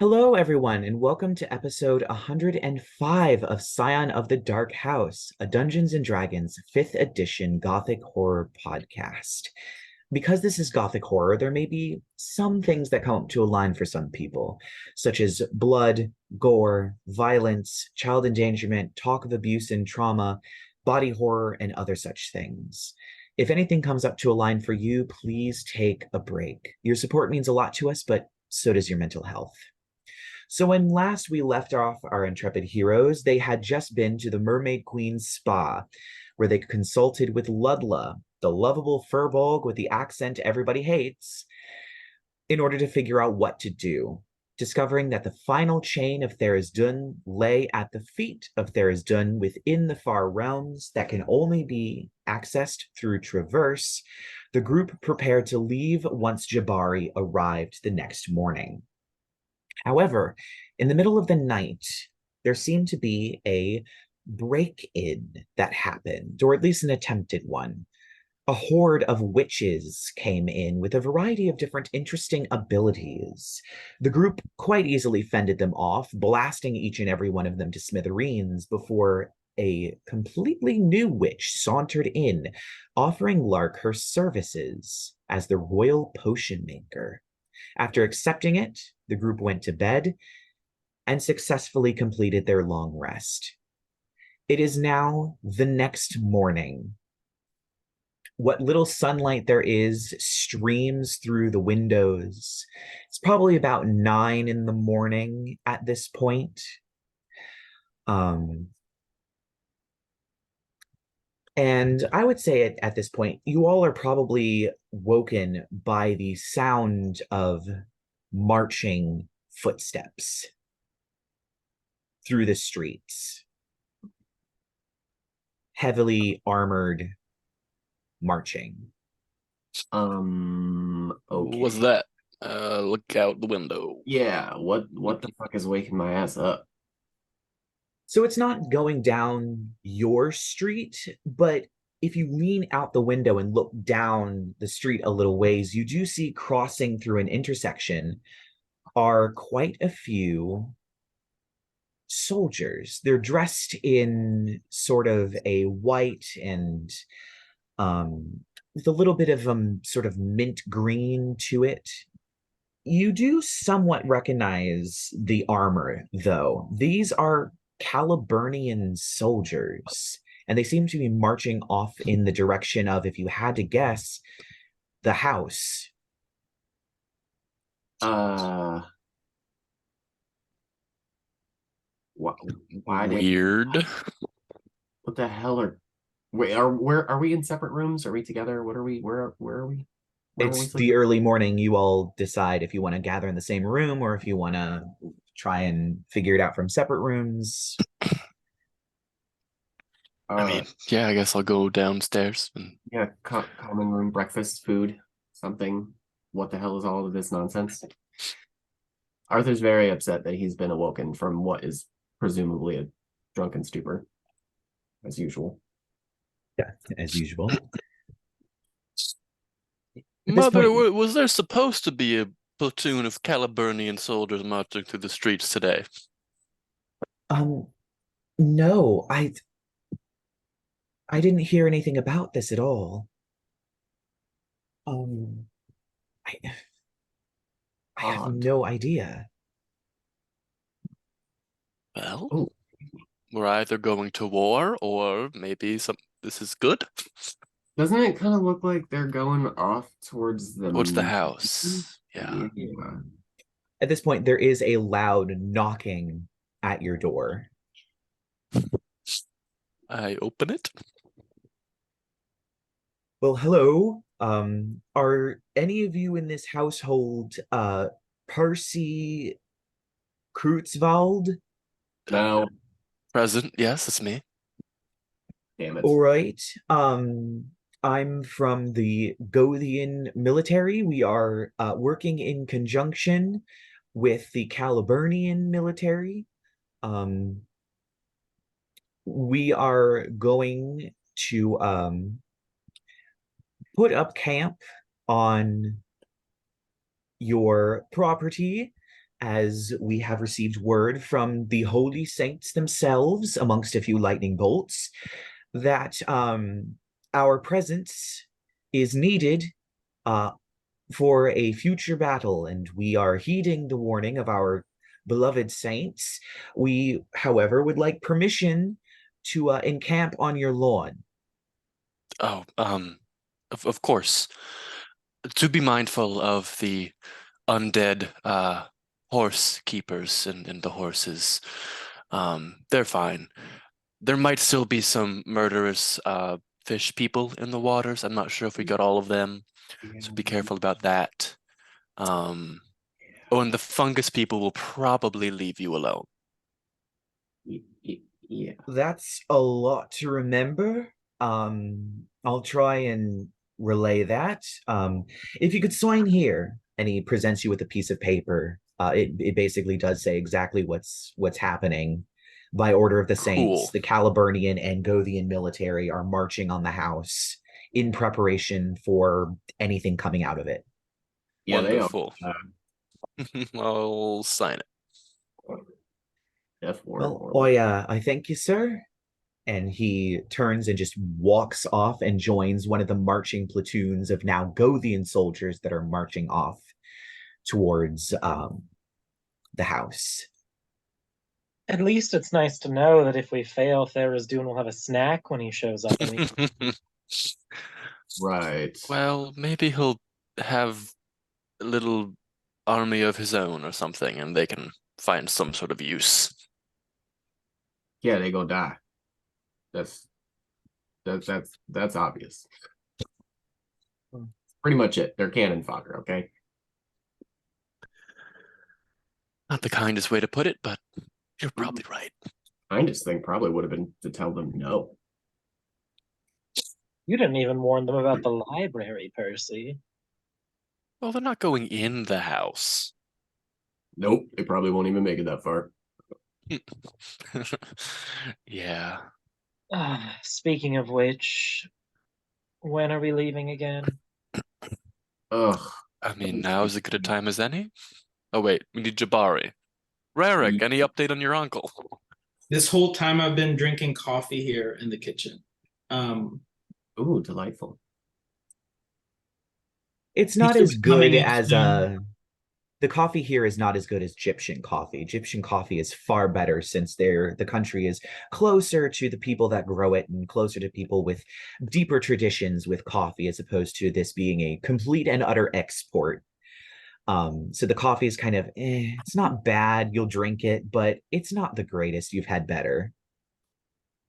Hello, everyone, and welcome to episode 105 of Scion of the Dark House, a Dungeons and Dragons 5th edition Gothic horror podcast. Because this is Gothic horror, there may be some things that come up to a line for some people, such as blood, gore, violence, child endangerment, talk of abuse and trauma, body horror, and other such things. If anything comes up to a line for you, please take a break. Your support means a lot to us, but so does your mental health. So when last we left off our intrepid heroes, they had just been to the Mermaid Queen's spa, where they consulted with Ludla, the lovable furbolg with the accent everybody hates, in order to figure out what to do, discovering that the final chain of Tharizdun lay at the feet of Tharizdun within the far realms that can only be accessed through traverse. The group prepared to leave once Jibari arrived the next morning. However, in the middle of the night, there seemed to be a break-in that happened, or at least an attempted one. A horde of witches came in with a variety of different interesting abilities. The group quite easily fended them off, blasting each and every one of them to smithereens before a completely new witch sauntered in, offering Lark her services as the royal potion maker. After accepting it, the group went to bed and successfully completed their long rest. It is now the next morning. What little sunlight there is streams through the windows. It's probably about 9 in the morning at this point. And I would say at this point, you all are probably woken by the sound of marching footsteps through the streets. Heavily armored marching. Okay. What's that? Look out the window. Yeah, what the fuck is waking my ass up? So it's not going down your street, but if you lean out the window and look down the street a little ways, you do see crossing through an intersection are quite a few soldiers. They're dressed in sort of a white and with a little bit of sort of mint green to it. You do somewhat recognize the armor, though. These are Caliburnian soldiers, and they seem to be marching off in the direction of, if you had to guess, the house. Uh, wh why did Weird. what the hell are wait where are we in separate rooms? Are we together? What are we? Where are we? Where are we It's the sleeping? early morning. You all decide if you want to gather in the same room or if you want to try and figure it out from separate rooms. Yeah, I guess I'll go downstairs and Yeah, common room, breakfast, food, something. What the hell is all of this nonsense? Arthur's very upset that he's been awoken from what is presumably a drunken stupor, as usual. Yeah, as usual. At this Mother, point, was there supposed to be a platoon of Caliburnian soldiers marching through the streets today? no, I didn't hear anything about this at all. Um, I have Odd. no idea. Well, Oh, we're either going to war or maybe this is good. doesn't it kind of look like they're going off towards the Towards the house. Yeah. Yeah. At this point, there is a loud knocking at your door. I open it. Well, hello. Are any of you in this household Percy Kreutzwald? No, Present. Yes, it's me. damn it. All right. I'm from the Gothian military. We are working in conjunction with the Caliburnian military. We are going to put up camp on your property as we have received word from the holy saints themselves, amongst a few lightning bolts, that our presence is needed for a future battle, and we are heeding the warning of our beloved saints. We, however, would like permission to encamp on your lawn. Oh, of course. To be mindful of the undead horse keepers and the horses. They're fine. There might still be some murderous fish people in the waters. I'm not sure if we got all of them, so be careful about that. Oh, and the fungus people will probably leave you alone. Yeah. That's a lot to remember. I'll try and relay that. If you could sign here, and he presents you with a piece of paper. It basically does say exactly what's happening. By order of the saints, Cool. the Caliburnian and Gothian military are marching on the house in preparation for anything coming out of it. Yeah, they are. Wonderful. I'll sign it. F Well, word. I thank you, sir. And he turns and just walks off and joins one of the marching platoons of now Gothian soldiers that are marching off towards the house. At least it's nice to know that if we fail, Tharizdun will have a snack when he shows up. Right. Well, maybe he'll have a little army of his own or something, and they can find some sort of use. Yeah, they gonna die. That's obvious. Pretty much it. They're cannon fodder, okay? Not the kindest way to put it, but you're probably right. Kindest thing probably would have been to tell them no. You didn't even warn them about the library, Percy. Well, they're not going in the house. Nope, they probably won't even make it that far. Yeah. Speaking of which, when are we leaving again? Ugh. I mean, now is as good a time as any. Oh, wait, we need Jibari. Rerek, any update on your uncle? This whole time I've been drinking coffee here in the kitchen. Ooh, delightful. It's not Piso as is good coming in as soon. the coffee here is not as good as Egyptian coffee. Egyptian coffee is far better since the country is closer to the people that grow it and closer to people with deeper traditions with coffee, as opposed to this being a complete and utter export. So the coffee is kind of, it's not bad. You'll drink it, but it's not the greatest. You've had better.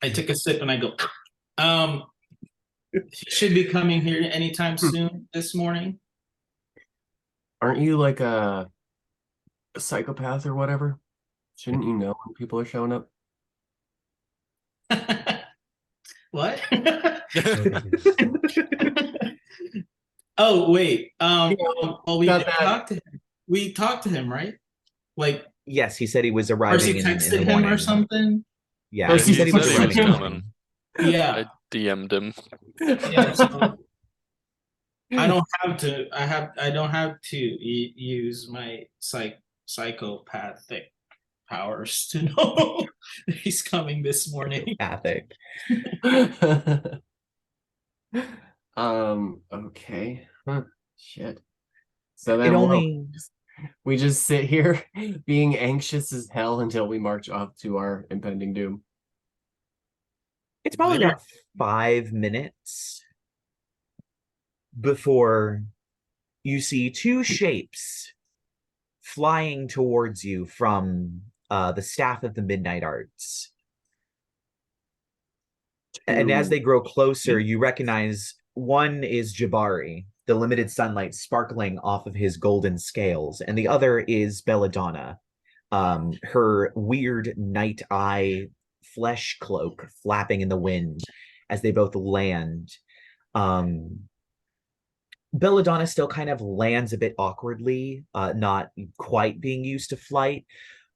I took a sip and I go, he should be coming here anytime soon this morning. Aren't you like a psychopath or whatever? Shouldn't you know when people are showing up? What? Oh wait. Well, we Got did that. talk to him. We talked to him, right? Like Yes, he said he was Percy arriving in texted the him morning. or something. Yeah, Percy he said he was said he arriving was in the coming. morning. Yeah. I DM'd him. Yeah. So I don't have to. I don't have to use my psychopathic powers to know he's coming this morning. Pathic. Okay. Huh. Shit. So then It only we just sit here being anxious as hell until we march off to our impending doom. it's probably about 5 minutes before you see two shapes flying towards you from the staff of the Midnight Arts. And as they grow closer, you recognize one is Jibari, the limited sunlight sparkling off of his golden scales, and the other is Belladonna, her weird night eye flesh cloak flapping in the wind as they both land. Belladonna still kind of lands a bit awkwardly, not quite being used to flight,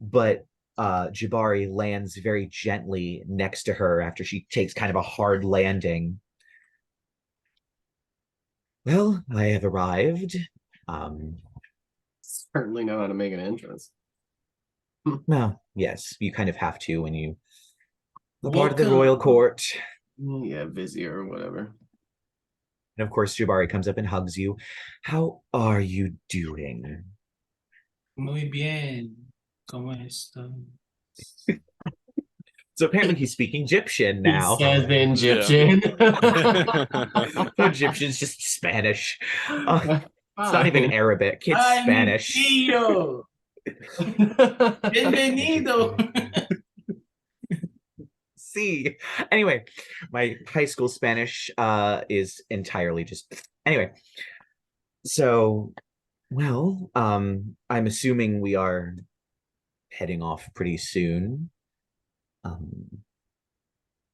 but Jibari lands very gently next to her after she takes kind of a hard landing. Well, I have arrived. Certainly know how to make an entrance. Well, yes, you kind of have to when you are part of the royal Welcome. court. Yeah, Vizier or whatever. And of course, Jibari comes up and hugs you. How are you doing? Muy bien. ¿Cómo estás? So apparently he's speaking Egyptian He now. says in Egyptian. Egyptian's just Spanish. It's not even Fine. Arabic. It's Ay, mi Spanish. tío. Bienvenido. See. Anyway, my high school Spanish is entirely just anyway. So, well, I'm assuming we are heading off pretty soon.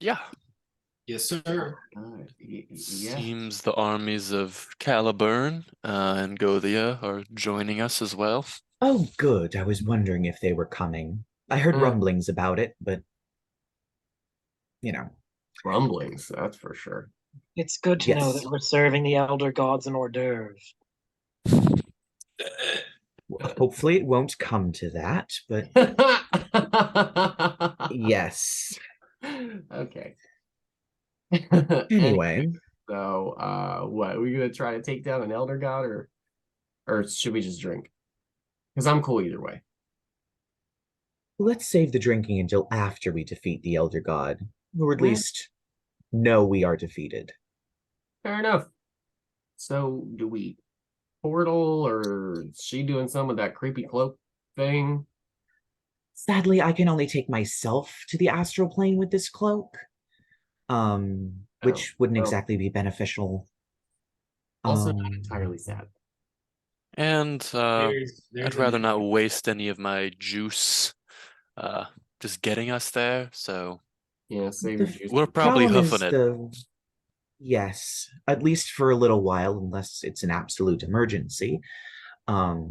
Yeah. Yes, sir. Yeah. Seems the armies of Caliburn and Gothia are joining us as well. Oh, good. I was wondering if they were coming. I heard rumblings about it, but Rumblings, that's for sure. It's good to know Yes. that we're serving the elder gods an hors d'oeuvre. Hopefully it won't come to that, but yes. Okay. Anyway, So, what, are we gonna try to take down an elder god or should we just drink? Because I'm cool either way. let's save the drinking until after we defeat the Elder God, or at Yeah. least know we are defeated. Fair enough. So, do we portal or is she doing some of that creepy cloak thing? Sadly, I can only take myself to the astral plane with this cloak, which wouldn't well. exactly be beneficial. Also, not entirely sad. And There's I'd an rather not issue. waste any of my juice just getting us there, so Yeah, save your The juice. we're probably problem hoofing is it. yes, at least for a little while, unless it's an absolute emergency. All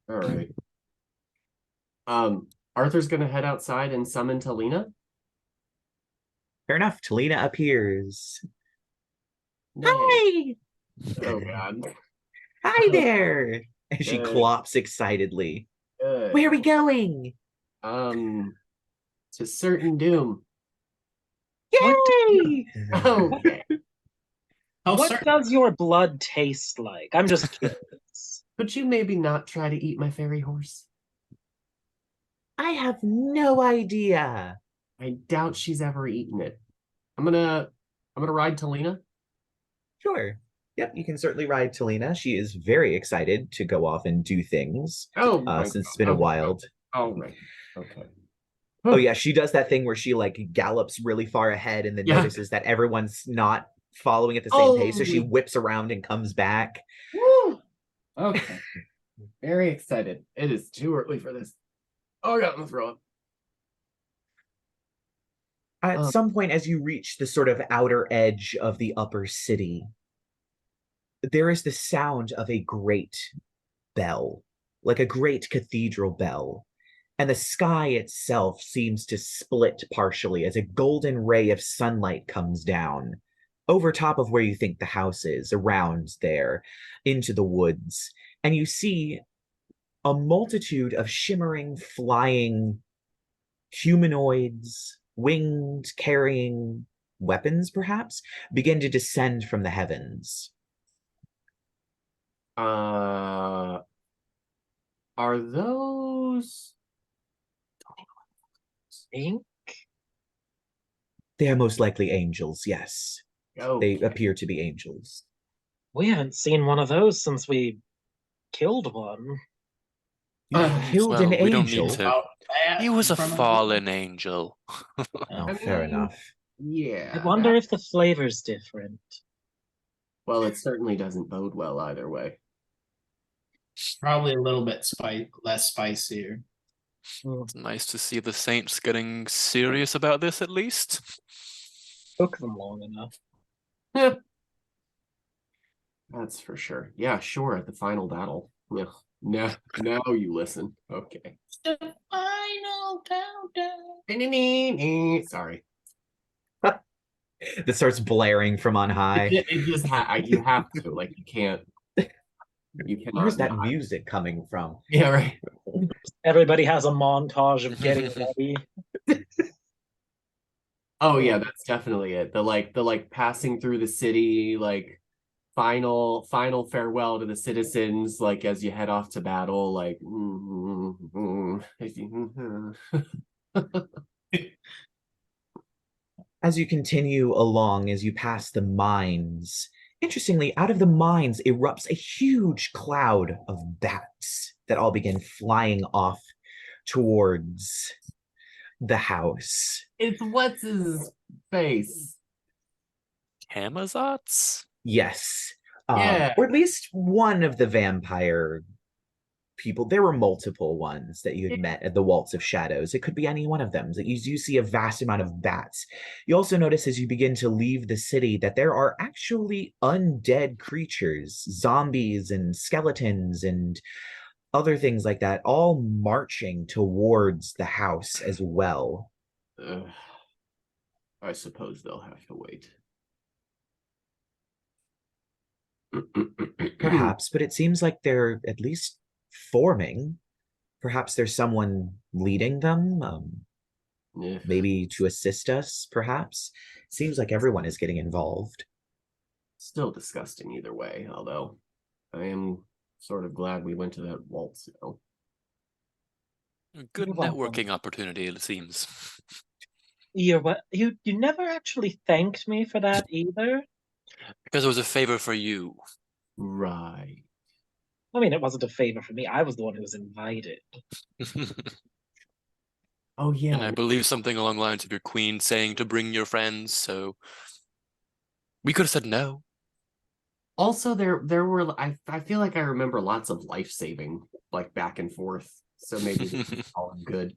right. Arthur's gonna head outside and summon Talina. Fair enough. Talina appears. Nay. Hi! Oh God. Hi there! And she Good. clops excitedly. Good. Where are we going? To certain doom. Yay! Okay. How What certain? does your blood taste like? I'm just curious. Could you maybe not try to eat my fairy horse? I have no idea. I doubt she's ever eaten it. I'm gonna ride Talina. Sure. Yep, you can certainly ride Talina. She is very excited to go off and do things Oh, my since it's God. been a Okay. while. Oh, right. Okay. Oh yeah, she does that thing where she like gallops really far ahead and then Yeah. notices that everyone's not following at the same pace, so she Oh. whips around and comes back. Woo! Okay. Very excited. It is too early for this. Oh, I got in the throw up. At some point, as you reach the sort of outer edge of the upper city, there is the sound of a great bell, like a great cathedral bell. And the sky itself seems to split partially as a golden ray of sunlight comes down over top of where you think the house is, around there, into the woods. And you see a multitude of shimmering, flying humanoids, winged, carrying weapons, perhaps, begin to descend from the heavens. Are those Ink? They are most likely angels, yes. okay. They appear to be angels. We haven't seen one of those since we killed one. You killed well, an we don't angel? need to. About that He was in a front of fallen angel. Oh, I fair mean, enough. Yeah. I wonder if the flavor's different. Well, it certainly doesn't bode well either way. Probably a little bit less spicier. It's nice to see the Saints getting serious about this at least. Took them long enough. That's for sure. Yeah, sure. At the final battle. Yeah. Now you listen. Okay. The final countdown. Sorry. That starts blaring from on high. It just you have to, like, you can't. You cannot. Where's that not. music coming from? Yeah, right. Everybody has a montage of getting ready. Oh yeah, that's definitely it. The passing through the city, like final farewell to the citizens, like as you head off to battle, like As you continue along, as you pass the mines, interestingly, out of the mines erupts a huge cloud of bats that all begin flying off towards the house. It's what's his face. Amazots? Yes. Yeah. Or at least one of the vampire people. There were multiple ones that you had met at the Waltz of Shadows. It could be any one of them. That you see a vast amount of bats. You also notice as you begin to leave the city that there are actually undead creatures, zombies and skeletons and other things like that, all marching towards the house as well. I suppose they'll have to wait. Perhaps, but it seems like they're at least forming. Perhaps there's someone leading them, maybe to assist us, perhaps. Seems like everyone is getting involved. Still disgusting either way, although I am sort of glad we went to that waltz now. A good You're welcome. networking opportunity, it seems. You never actually thanked me for that either. Because it was a favor for you. Right. I mean, it wasn't a favor for me. I was the one who was invited. Oh yeah. And I believe something along the lines of your queen saying to bring your friends, so we could have said no. Also, there were I feel like I remember lots of life saving, like back and forth. So maybe this is all good.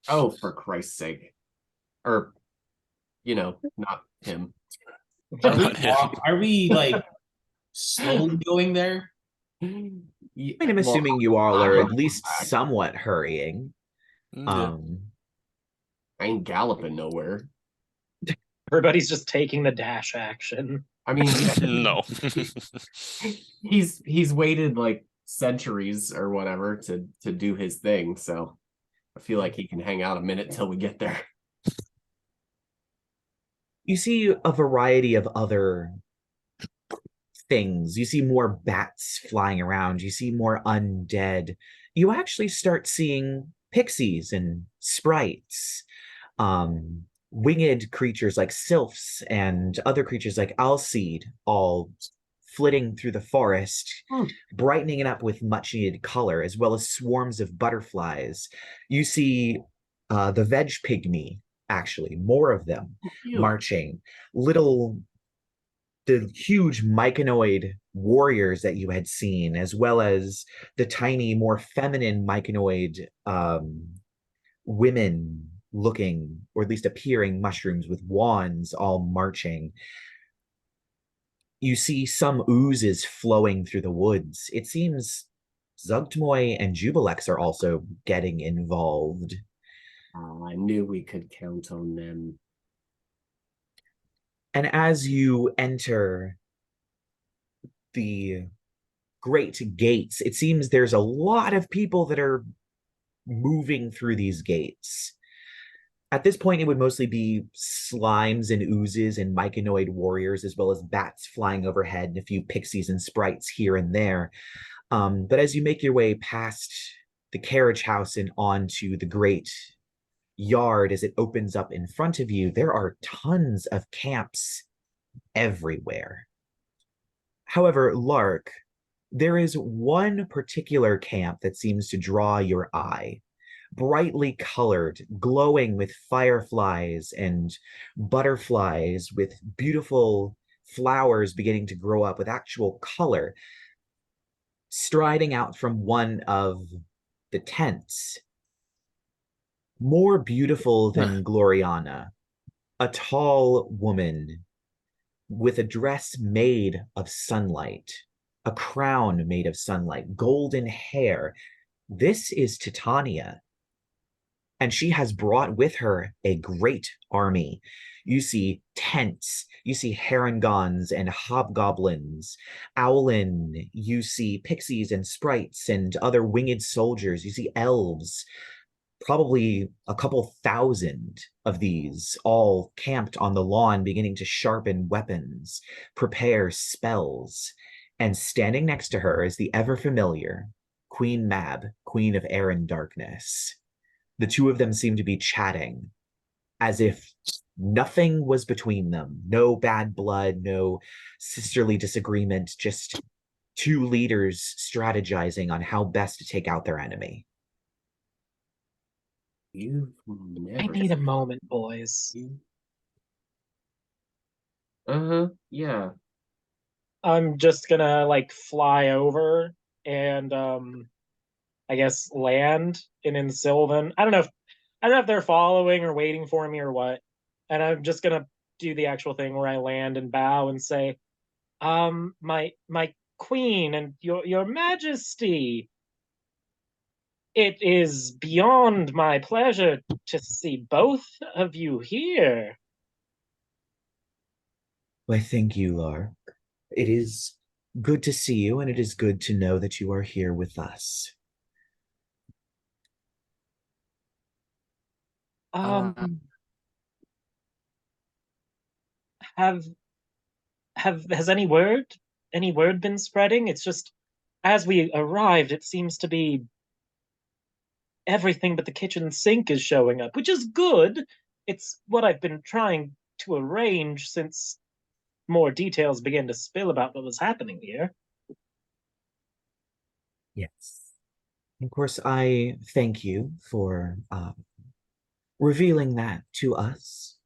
Oh, for Christ's sake. Or, not him. Are we like slowly going there? I mean, I'm assuming you all are at least somewhat hurrying. Yeah. I ain't galloping nowhere. Everybody's just taking the dash action. I mean, No. he's waited like centuries or whatever to do his thing, so I feel like he can hang out a minute till we get there. You see a variety of other things. You see more bats flying around. You see more undead. You actually start seeing pixies and sprites, winged creatures like sylphs and other creatures like Alseed, all flitting through the forest, brightening it up with much needed color, as well as swarms of butterflies. You see the veg pygmy, actually, more of them marching. The huge myconoid warriors that you had seen, as well as the tiny, more feminine myconoid women looking, or at least appearing mushrooms with wands all marching. You see some oozes flowing through the woods. It seems Zugtmoy and Jubilex are also getting involved. I knew we could count on them. And as you enter the great gates, it seems there's a lot of people that are moving through these gates. At this point, it would mostly be slimes and oozes and myconoid warriors, as well as bats flying overhead and a few pixies and sprites here and there. But as you make your way past the carriage house and onto the great yard, as it opens up in front of you, there are tons of camps everywhere. However, Lark, there is one particular camp that seems to draw your eye. Brightly colored, glowing with fireflies and butterflies, with beautiful flowers beginning to grow up with actual color. Striding out from one of the tents, more beautiful than Gloriana, a tall woman with a dress made of sunlight, a crown made of sunlight, golden hair. This is Titania. and she has brought with her a great army. You see tents, you see herringons and hobgoblins, owlin, you see pixies and sprites and other winged soldiers, you see elves, probably a couple thousand of these, all camped on the lawn, beginning to sharpen weapons, prepare spells. And standing next to her is the ever familiar Queen Mab, Queen of Air and Darkness. The two of them seem to be chatting as if nothing was between them. No bad blood, no sisterly disagreement, just two leaders strategizing on how best to take out their enemy. You've I never need a moment, boys. Yeah. I'm just gonna like fly over and I guess land in Sylvan. I don't know if they're following or waiting for me or what. And I'm just gonna do the actual thing where I land and bow and say, my queen and your majesty, it is beyond my pleasure to see both of you here. Why, thank you, Lark. It is good to see you, and it is good to know that you are here with us. Um, have has any word been spreading? It's just as we arrived, it seems to be everything but the kitchen sink is showing up, which is good. It's what I've been trying to arrange since more details began to spill about what was happening here. Yes. Of course, I thank you for revealing that to us,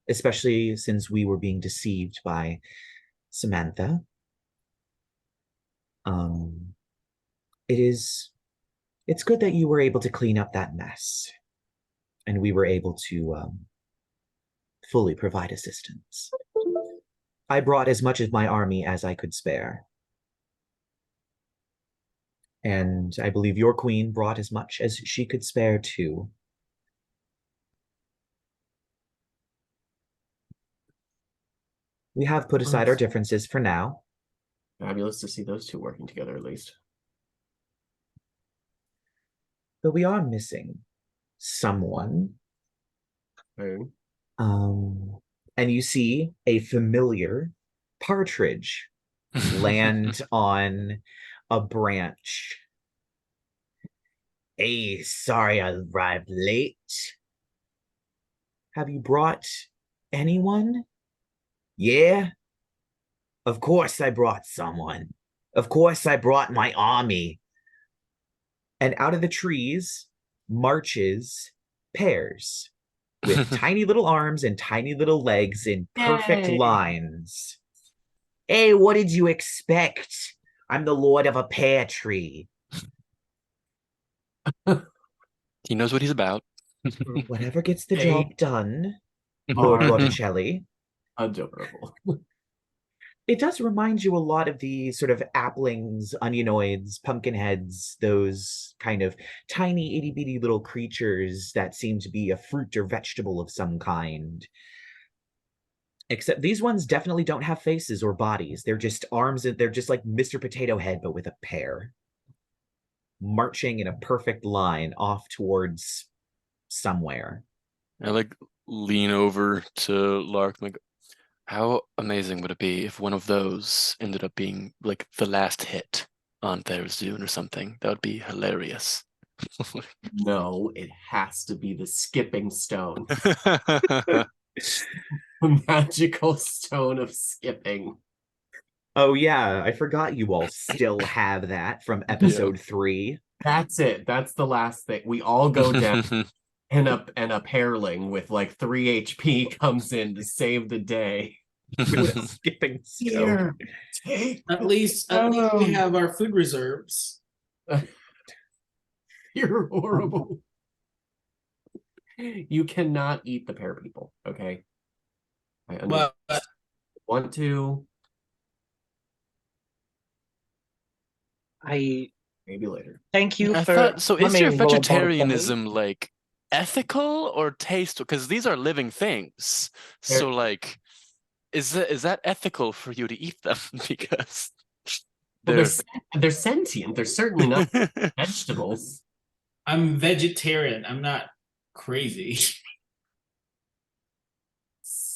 especially since we were being deceived by Samantha. Um, it's good that you were able to clean up that mess, and we were able to fully provide assistance. I brought as much of my army as I could spare. And I believe your queen brought as much as she could spare too. We have put aside our differences for now. Fabulous to see those two working together at least. But we are missing someone. Okay. And you see a familiar partridge land on a branch. Hey, sorry I arrived late. Have you brought anyone? Yeah, of course I brought someone. Of course I brought my army. And out of the trees marches Pears with tiny little arms and tiny little legs in perfect Yay. lines. Hey, what did you expect? I'm the lord of a pear tree. He knows what he's about. Whatever gets the Hey. job done, Lord Botticelli. Adorable. It does remind you a lot of the sort of applings, onionoids, pumpkinheads, those kind of tiny itty bitty little creatures that seem to be a fruit or vegetable of some kind. Except these ones definitely don't have faces or bodies. They're just arms, and they're just like Mr. Potato Head, but with a pear. Marching in a perfect line off towards somewhere. I like lean over to Lark, like, how amazing would it be if one of those ended up being like the last hit on Tharizdun or something? That would be hilarious. No, it has to be the skipping stone. The magical stone of skipping. Oh yeah, I forgot you all still have that from episode 3. That's it. That's the last thing. We all go down, and a pairling with like 3 HP comes in to save the day. With a skipping stone. Here, take At least we have our food reserves. You're horrible. You cannot eat the pear people, okay? I understand. But Want to? I Maybe later. thank you I for thought so. Is your coming, Lord vegetarianism like ethical or tasteful? Because these are living things. So They're- like, is that ethical for you to eat them? Because Well, they're they're sentient. They're certainly not vegetables. I'm vegetarian. I'm not crazy.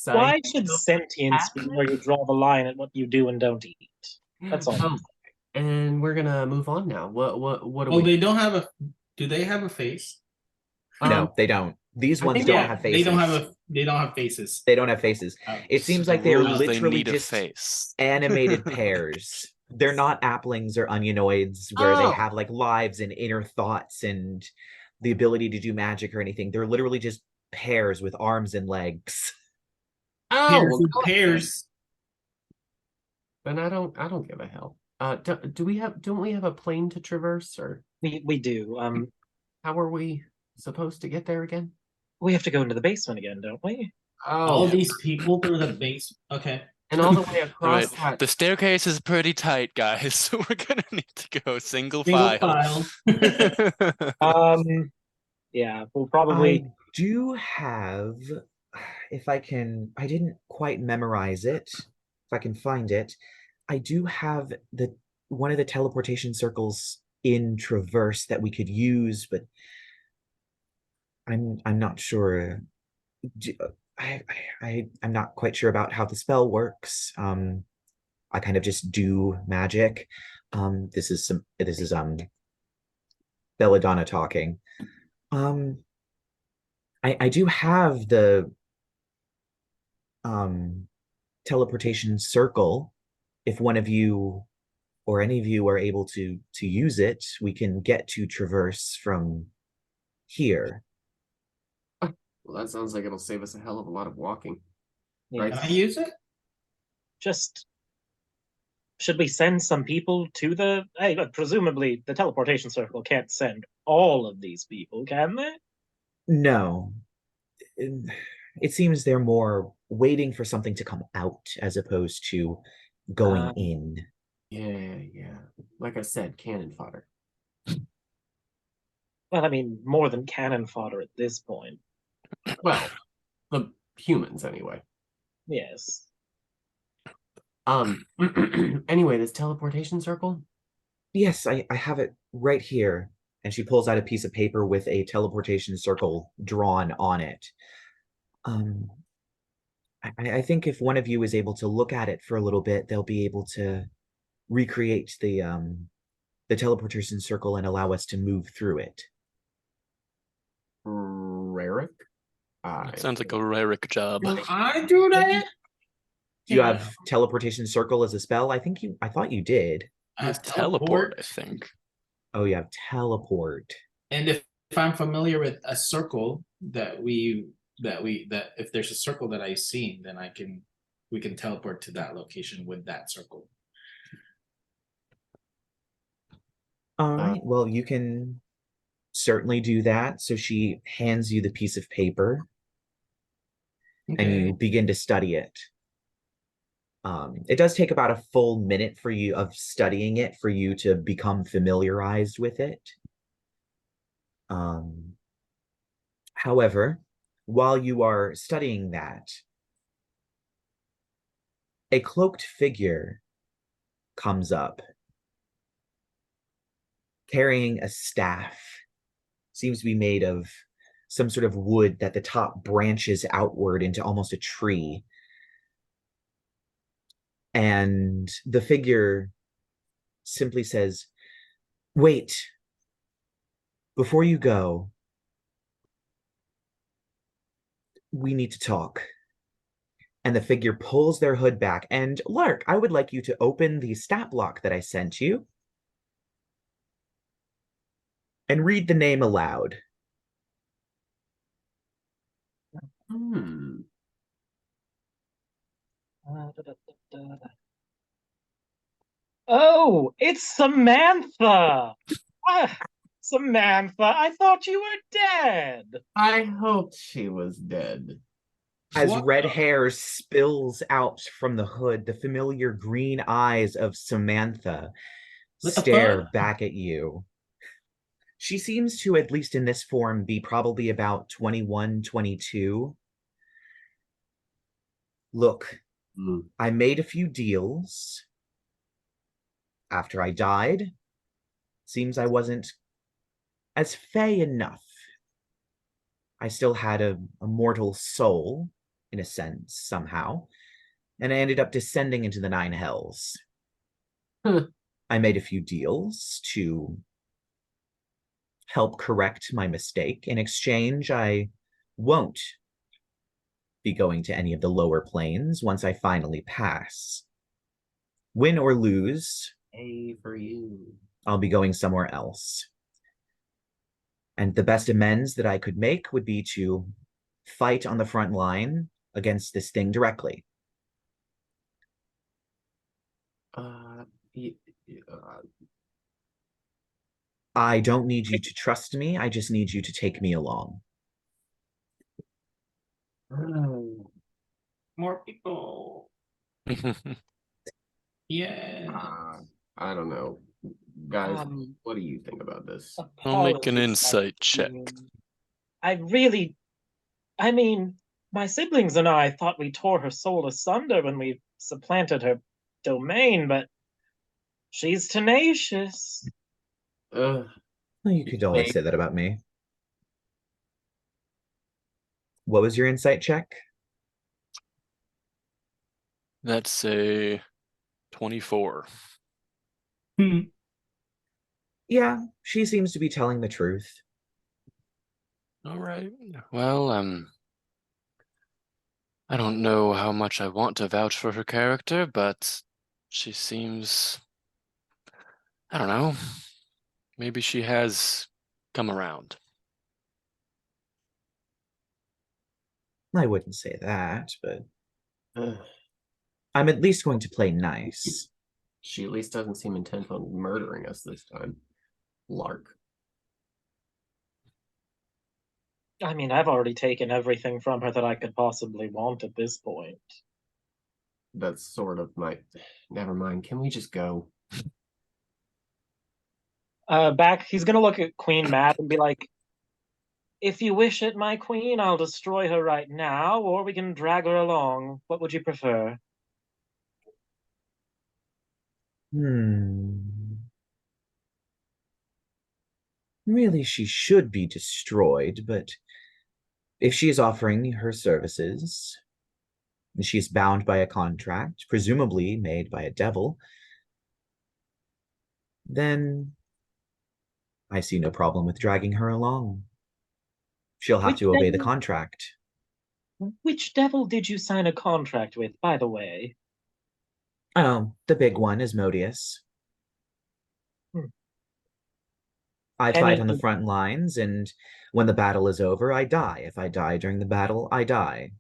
Why should Psycho- sentience be where you draw the line at what you do and don't eat? That's all. Oh, and we're gonna move on now. What do Oh, we? they don't have a. Do they have a face? No, they don't. These I ones think don't have faces. They don't have a. They don't have faces. They don't have faces. Oh. It seems like they're rules, they literally need a just face. animated pairs. They're not applings or onionoids where they Oh. have like lives and inner thoughts and the ability to do magic or anything. They're literally just pairs with arms and legs. Oh, Pairs well, with go ahead. pairs. Then I don't give a hell. Do we have? Don't we have a plane to traverse, or We do. how are we supposed to get there again? We have to go into the basement again, don't we? All Oh, these people through the base. Okay. and all the way All across right, that. the staircase is pretty tight, guys. So we're gonna need to go single Single file. Yeah, we'll probably. I do have, if I can, I didn't quite memorize it. If I can find it, I do have one of the teleportation circles in Traverse that we could use, but I'm not sure. I'm not quite sure about how the spell works. I kind of just do magic. This is Belladonna talking. I do have the teleportation circle. If one of you or any of you are able to use it, we can get to Traverse from here. Well, that sounds like it'll save us a hell of a lot of walking. Yeah. Right. Can I use it? Just should we send some people to the? Hey, look, presumably the teleportation circle can't send all of these people, can they? No. It seems they're more waiting for something to come out as opposed to going in. Yeah. Like I said, cannon fodder. Well, I mean, more than cannon fodder at this point. Well, the humans anyway. Yes. Anyway, this teleportation circle. Yes, I have it right here. And she pulls out a piece of paper with a teleportation circle drawn on it. I think if one of you is able to look at it for a little bit, they'll be able to recreate the teleportation circle and allow us to move through it. Rerek. It sounds like a Rerek job. Can I do that? Do you have teleportation circle as a spell? I thought you did. I have Teleport, I think. Oh, you have teleport. And if I'm familiar with a circle that if there's a circle that I've seen, then we can teleport to that location with that circle. All right. Well, you can certainly do that. So she hands you the piece of paper and you begin to study it. It does take about a full minute for you of studying it for you to become familiarized with it. However, while you are studying that, a cloaked figure comes up carrying a staff. Seems to be made of some sort of wood that the top branches outward into almost a tree. And the figure simply says, "Wait, before you go, we need to talk." And the figure pulls their hood back. And Lark, I would like you to open the stat block that I sent you and read the name aloud. Oh, it's Samantha! Samantha, I thought you were dead. I hoped she was dead. As What red the- hair spills out from the hood, the familiar green eyes of Samantha What the stare fuck? back at you. She seems to, at least in this form, be probably about 21, 22. Look, I made a few deals. After I died, seems I wasn't as fey enough. I still had a mortal soul, in a sense, somehow, and I ended up descending into the nine hells. I made a few deals to help correct my mistake. In exchange, I won't be going to any of the lower planes once I finally pass. Win or lose, A for you. I'll be going somewhere else. And the best amends that I could make would be to fight on the front line against this thing directly. I don't need you to trust me. I just need you to take me along. More people. Yeah. I don't know. Guys, what do you think about this? I'll make an Apologies, insight check. I mean, my siblings and I thought we tore her soul asunder when we supplanted her domain, but she's tenacious. Well, you could always say that about me. What was your insight check? That's a 24. Yeah, she seems to be telling the truth. All right. Well, I don't know how much I want to vouch for her character, but she seems, I don't know, maybe she has come around. I wouldn't say that, but I'm at least going to play nice. She at least doesn't seem intent on murdering us this time. Lark. I mean, I've already taken everything from her that I could possibly want at this point. That's sort of my... Never mind. Can we just go? He's gonna look at Queen Matt and be like, if you wish it, my queen, I'll destroy her right now, or we can drag her along. What would you prefer? Really, she should be destroyed, but if she is offering her services, she is bound by a contract, presumably made by a devil, then I see no problem with dragging her along. She'll have to obey the contract. Which devil did you sign a contract with, by the way? Oh, the big one, Asmodeus. I fight on the front lines, and when the battle is over, I die. If I die during the battle, I die.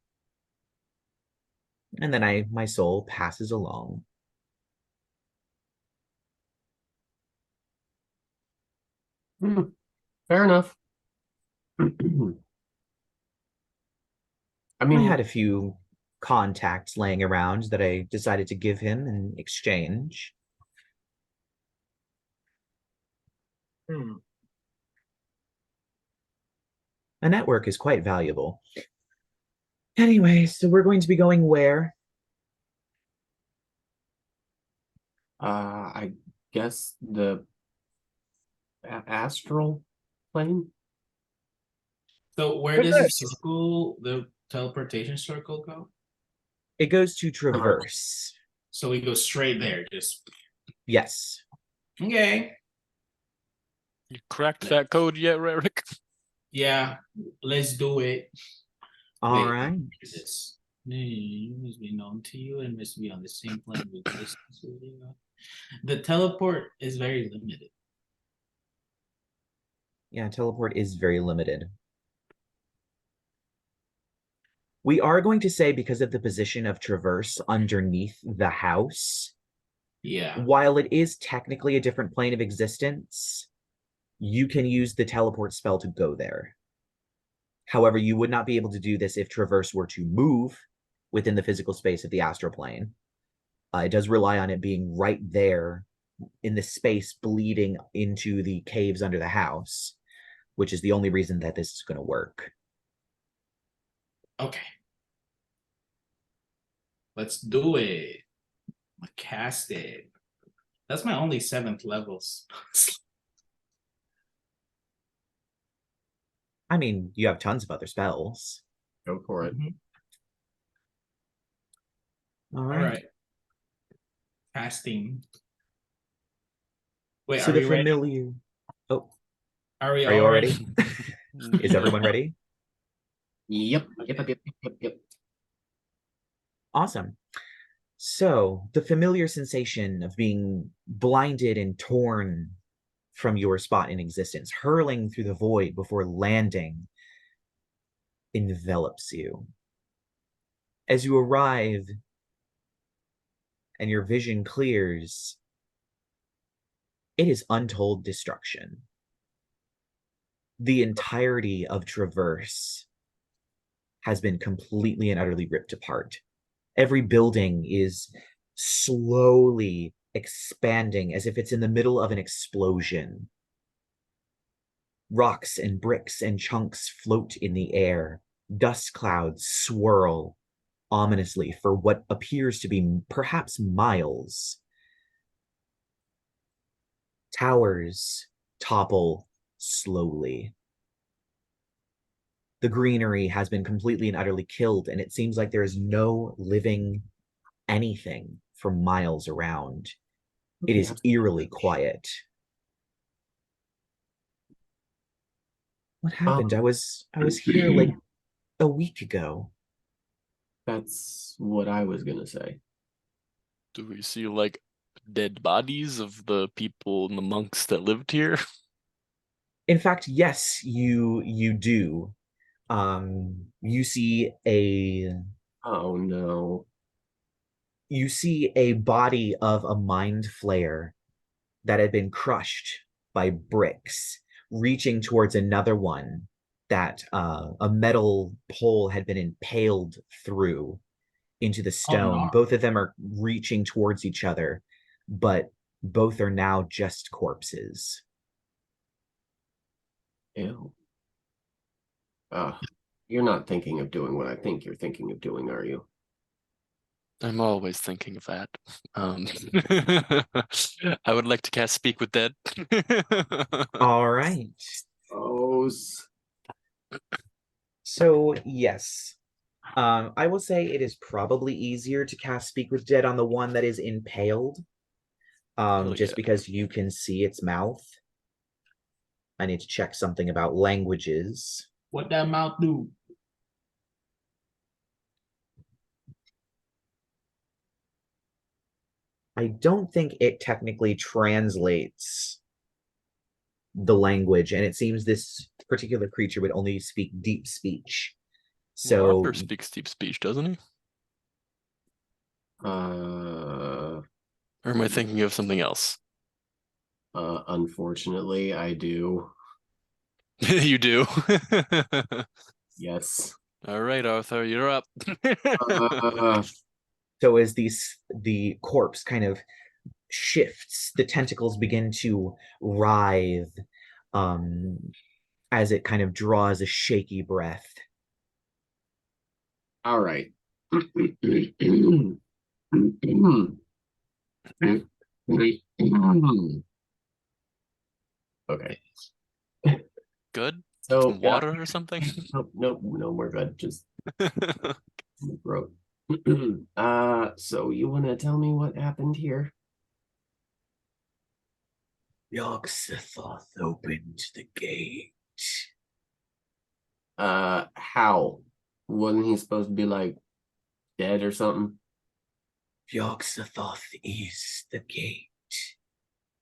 And then my soul passes along. Fair enough. I mean, I had a few contacts laying around that I decided to give him in exchange. A network is quite valuable. Anyway, so we're going to be going where? I guess the astral plane. So where does the teleportation circle go? It goes to Traverse. So we go straight there, just... Yes. Okay. You cracked that code yet, Rerek? Yeah, let's do it. All right. This must be known to you and must be on the same plane with this. The teleport is very limited. Yeah, teleport is very limited. We are going to say, because of the position of Traverse underneath the house, while it is technically a different plane of existence, you can use the teleport spell to go there. However, you would not be able to do this if Traverse were to move within the physical space of the astral plane. It does rely on it being right there in the space bleeding into the caves under the house, which is the only reason that this is going to work. Okay. Let's do it. Cast it. That's my only 7th levels. I mean, you have tons of other spells. Go for it. All All right. right. Casting. Wait, So are the we ready? familiar. Oh, Are we are you all all ready? ready? Is everyone ready? Yep. Awesome. So the familiar sensation of being blinded and torn from your spot in existence, hurling through the void before landing, envelops you. As you arrive and your vision clears, it is untold destruction. The entirety of Traverse has been completely and utterly ripped apart. Every building is slowly expanding as if it's in the middle of an explosion. Rocks and bricks and chunks float in the air. Dust clouds swirl ominously for what appears to be perhaps miles. Towers topple slowly. The greenery has been completely and utterly killed, and it seems like there is no living anything for miles around. It is eerily quiet. What happened? I was here like a week ago. That's what I was gonna say. Do we see like dead bodies of the people and the monks that lived here? In fact, yes, you do. You see a Oh no. you see a body of a mind flayer that had been crushed by bricks, reaching towards another one that a metal pole had been impaled through into the stone. no. Both of them are reaching towards each other, but both are now just corpses. Ew. You're not thinking of doing what I think you're thinking of doing, are you? I'm always thinking of that. I would like to cast Speak with Dead. All right. Oh, So, yes. I will say it is probably easier to cast Speak with Dead on the one that is impaled. Just because you can see its mouth. I need to check something about languages. What that mouth do? I don't think it technically translates the language, and it seems this particular creature would only speak deep speech. So Arthur speaks deep speech, doesn't he? Or am I thinking of something else? Unfortunately, I do. You do. Yes. All right, Arthur, you're up. so as the corpse kind of shifts, the tentacles begin to writhe as it kind of draws a shaky breath. All right. Okay. Good? So Some water or something? Nope, we're good. Just throat. So you wanna tell me what happened here? Yogg-Sothoth opened the gate. How? Wasn't he supposed to be like dead or something? Yogg-Sothoth is the gate.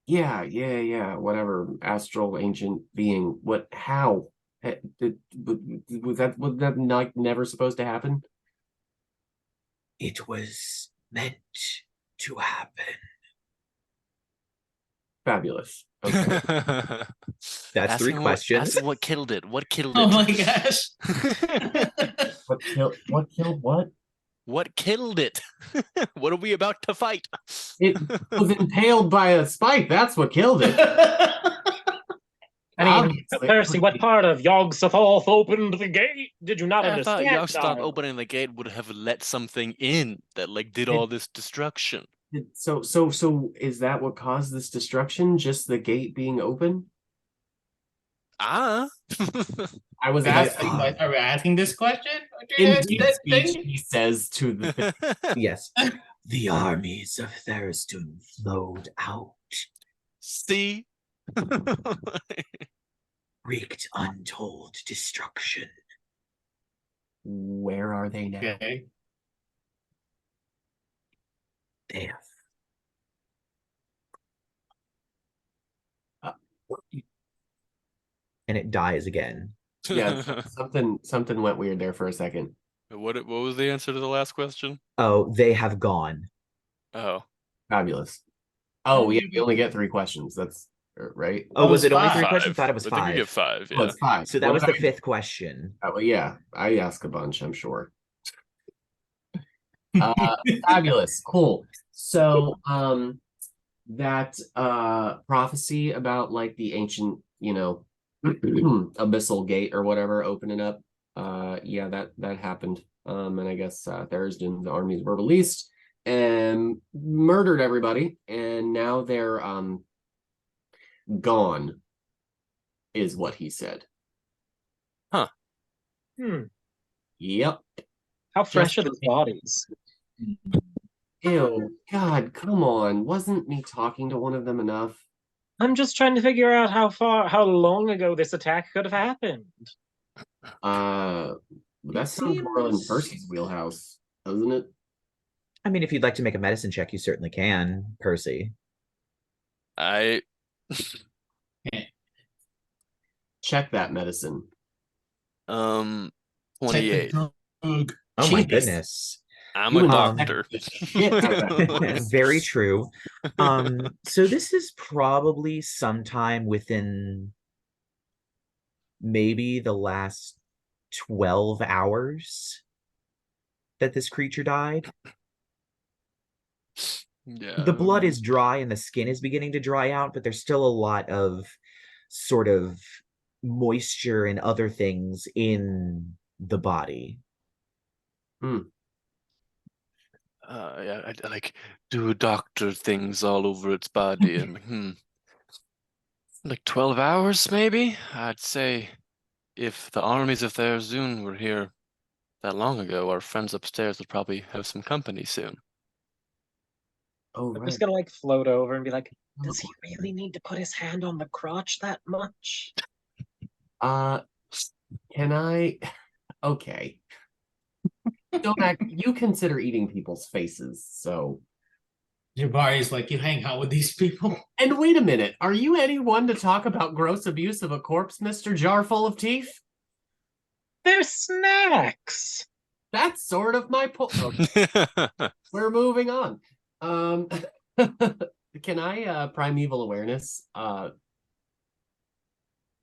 Yeah. Whatever. Astral ancient being. What? How? Was that not never supposed to happen? It was meant to happen. Fabulous. Okay. That's three questions. Ask what killed it. What killed it? Oh my gosh. What killed what? What killed it? What are we about to fight? It was impaled by a spike. That's what killed it. I mean, Obviously. Percy, what part of Yog-Sothoth opened the gate? Did you not I thought understand? Yogg-Sothoth opening the gate would have let something in that like did all this destruction. So is that what caused this destruction? Just the gate being open? Ah. I was asking. Are we asking this question? In deep speech, he says to the thing. Yes. The armies of Tharizdun flowed out, See? wreaked untold destruction. Where are they now? Okay. They have and it dies again. Yeah, something went weird there for a second. What was the answer to the last question? Oh, they have gone. Oh. Fabulous. Oh, yeah, we only get 3 questions. That's right. Oh, was was it only 3 5. questions? I thought it was I think 5. we get 5, Oh, yeah. it's 5. So that What was did the I- 5th question. Oh, yeah, I ask a bunch, I'm sure. Fabulous, cool. So, that prophecy about like the ancient, abyssal gate or whatever opening up, yeah, that happened. And I guess Tharizdun's armies were released and murdered everybody, and now they're gone, is what he said. Yep. How fresh Just- are the bodies? Ew, God, come on. Wasn't me talking to one of them enough? I'm just trying to figure out how long ago this attack could have happened. That sounds more in seems- Percy's wheelhouse, doesn't it? I mean, if you'd like to make a medicine check, you certainly can, Percy. I Check that medicine. 28. Drug. Oh my Jeez. goodness. I'm You a and doctor. the shit out of that. Very true. So this is probably sometime within maybe the last 12 hours that this creature died. Yeah. The blood is dry and the skin is beginning to dry out, but there's still a lot of sort of moisture and other things in the body. Yeah, I like do doctor things all over its body. And like 12 hours maybe? I'd say if the armies of Tharizdun were here that long ago, our friends upstairs would probably have some company soon. Oh, I'm right. just gonna like float over and be like, does he really need to put his hand on the crotch that much? Can I? Okay. Don't act. You consider eating people's faces, so. Jibari's like, you hang out with these people. And wait a minute, are you anyone to talk about gross abuse of a corpse, Mr. Jar full of teeth? They're snacks. That's sort of my point. Okay, we're moving on. Can I primeval awareness?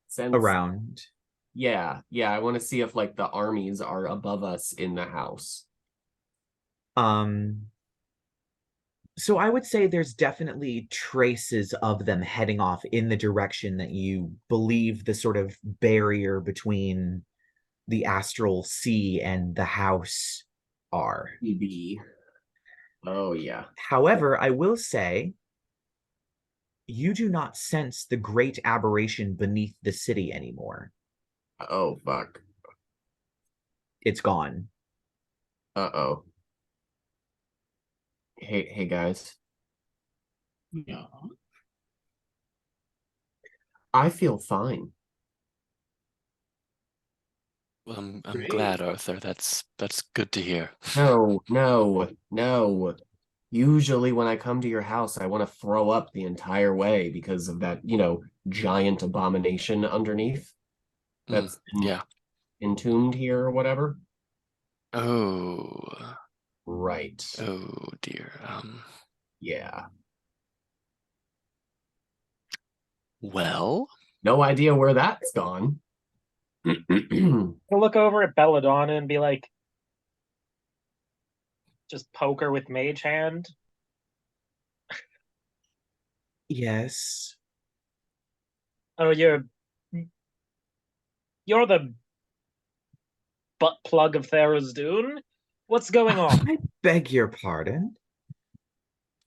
Sense Around. Yeah, I want to see if like the armies are above us in the house. So I would say there's definitely traces of them heading off in the direction that you believe the sort of barrier between the astral sea and the house are. Maybe. Oh yeah. However, I will say you do not sense the great aberration beneath the city anymore. Oh fuck. It's gone. Uh-oh. Hey guys. Yeah. I feel fine. Well, I'm Great. glad, Arthur. That's good to hear. No. Usually when I come to your house, I want to throw up the entire way because of that, giant abomination underneath that's Yeah. entombed here or whatever. Oh. Right. Oh dear. Yeah. Well. No idea where that's gone. I'll look over at Belladonna and be like, just poker with mage hand? Yes. Oh, you're the butt plug of Tharizdun? What's going on? I beg your pardon.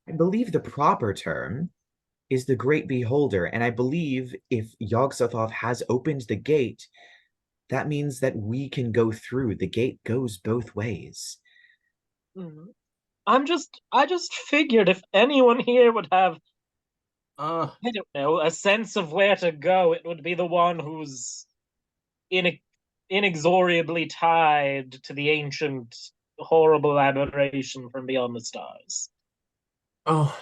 I believe the proper term is the Great Beholder, and I believe if Yog-Sothoth has opened the gate, that means that we can go through. The gate goes both ways. I just figured if anyone here would have, Uh, I don't know, a sense of where to go, it would be the one who's inexorably tied to the ancient, horrible aberration from beyond the stars. oh,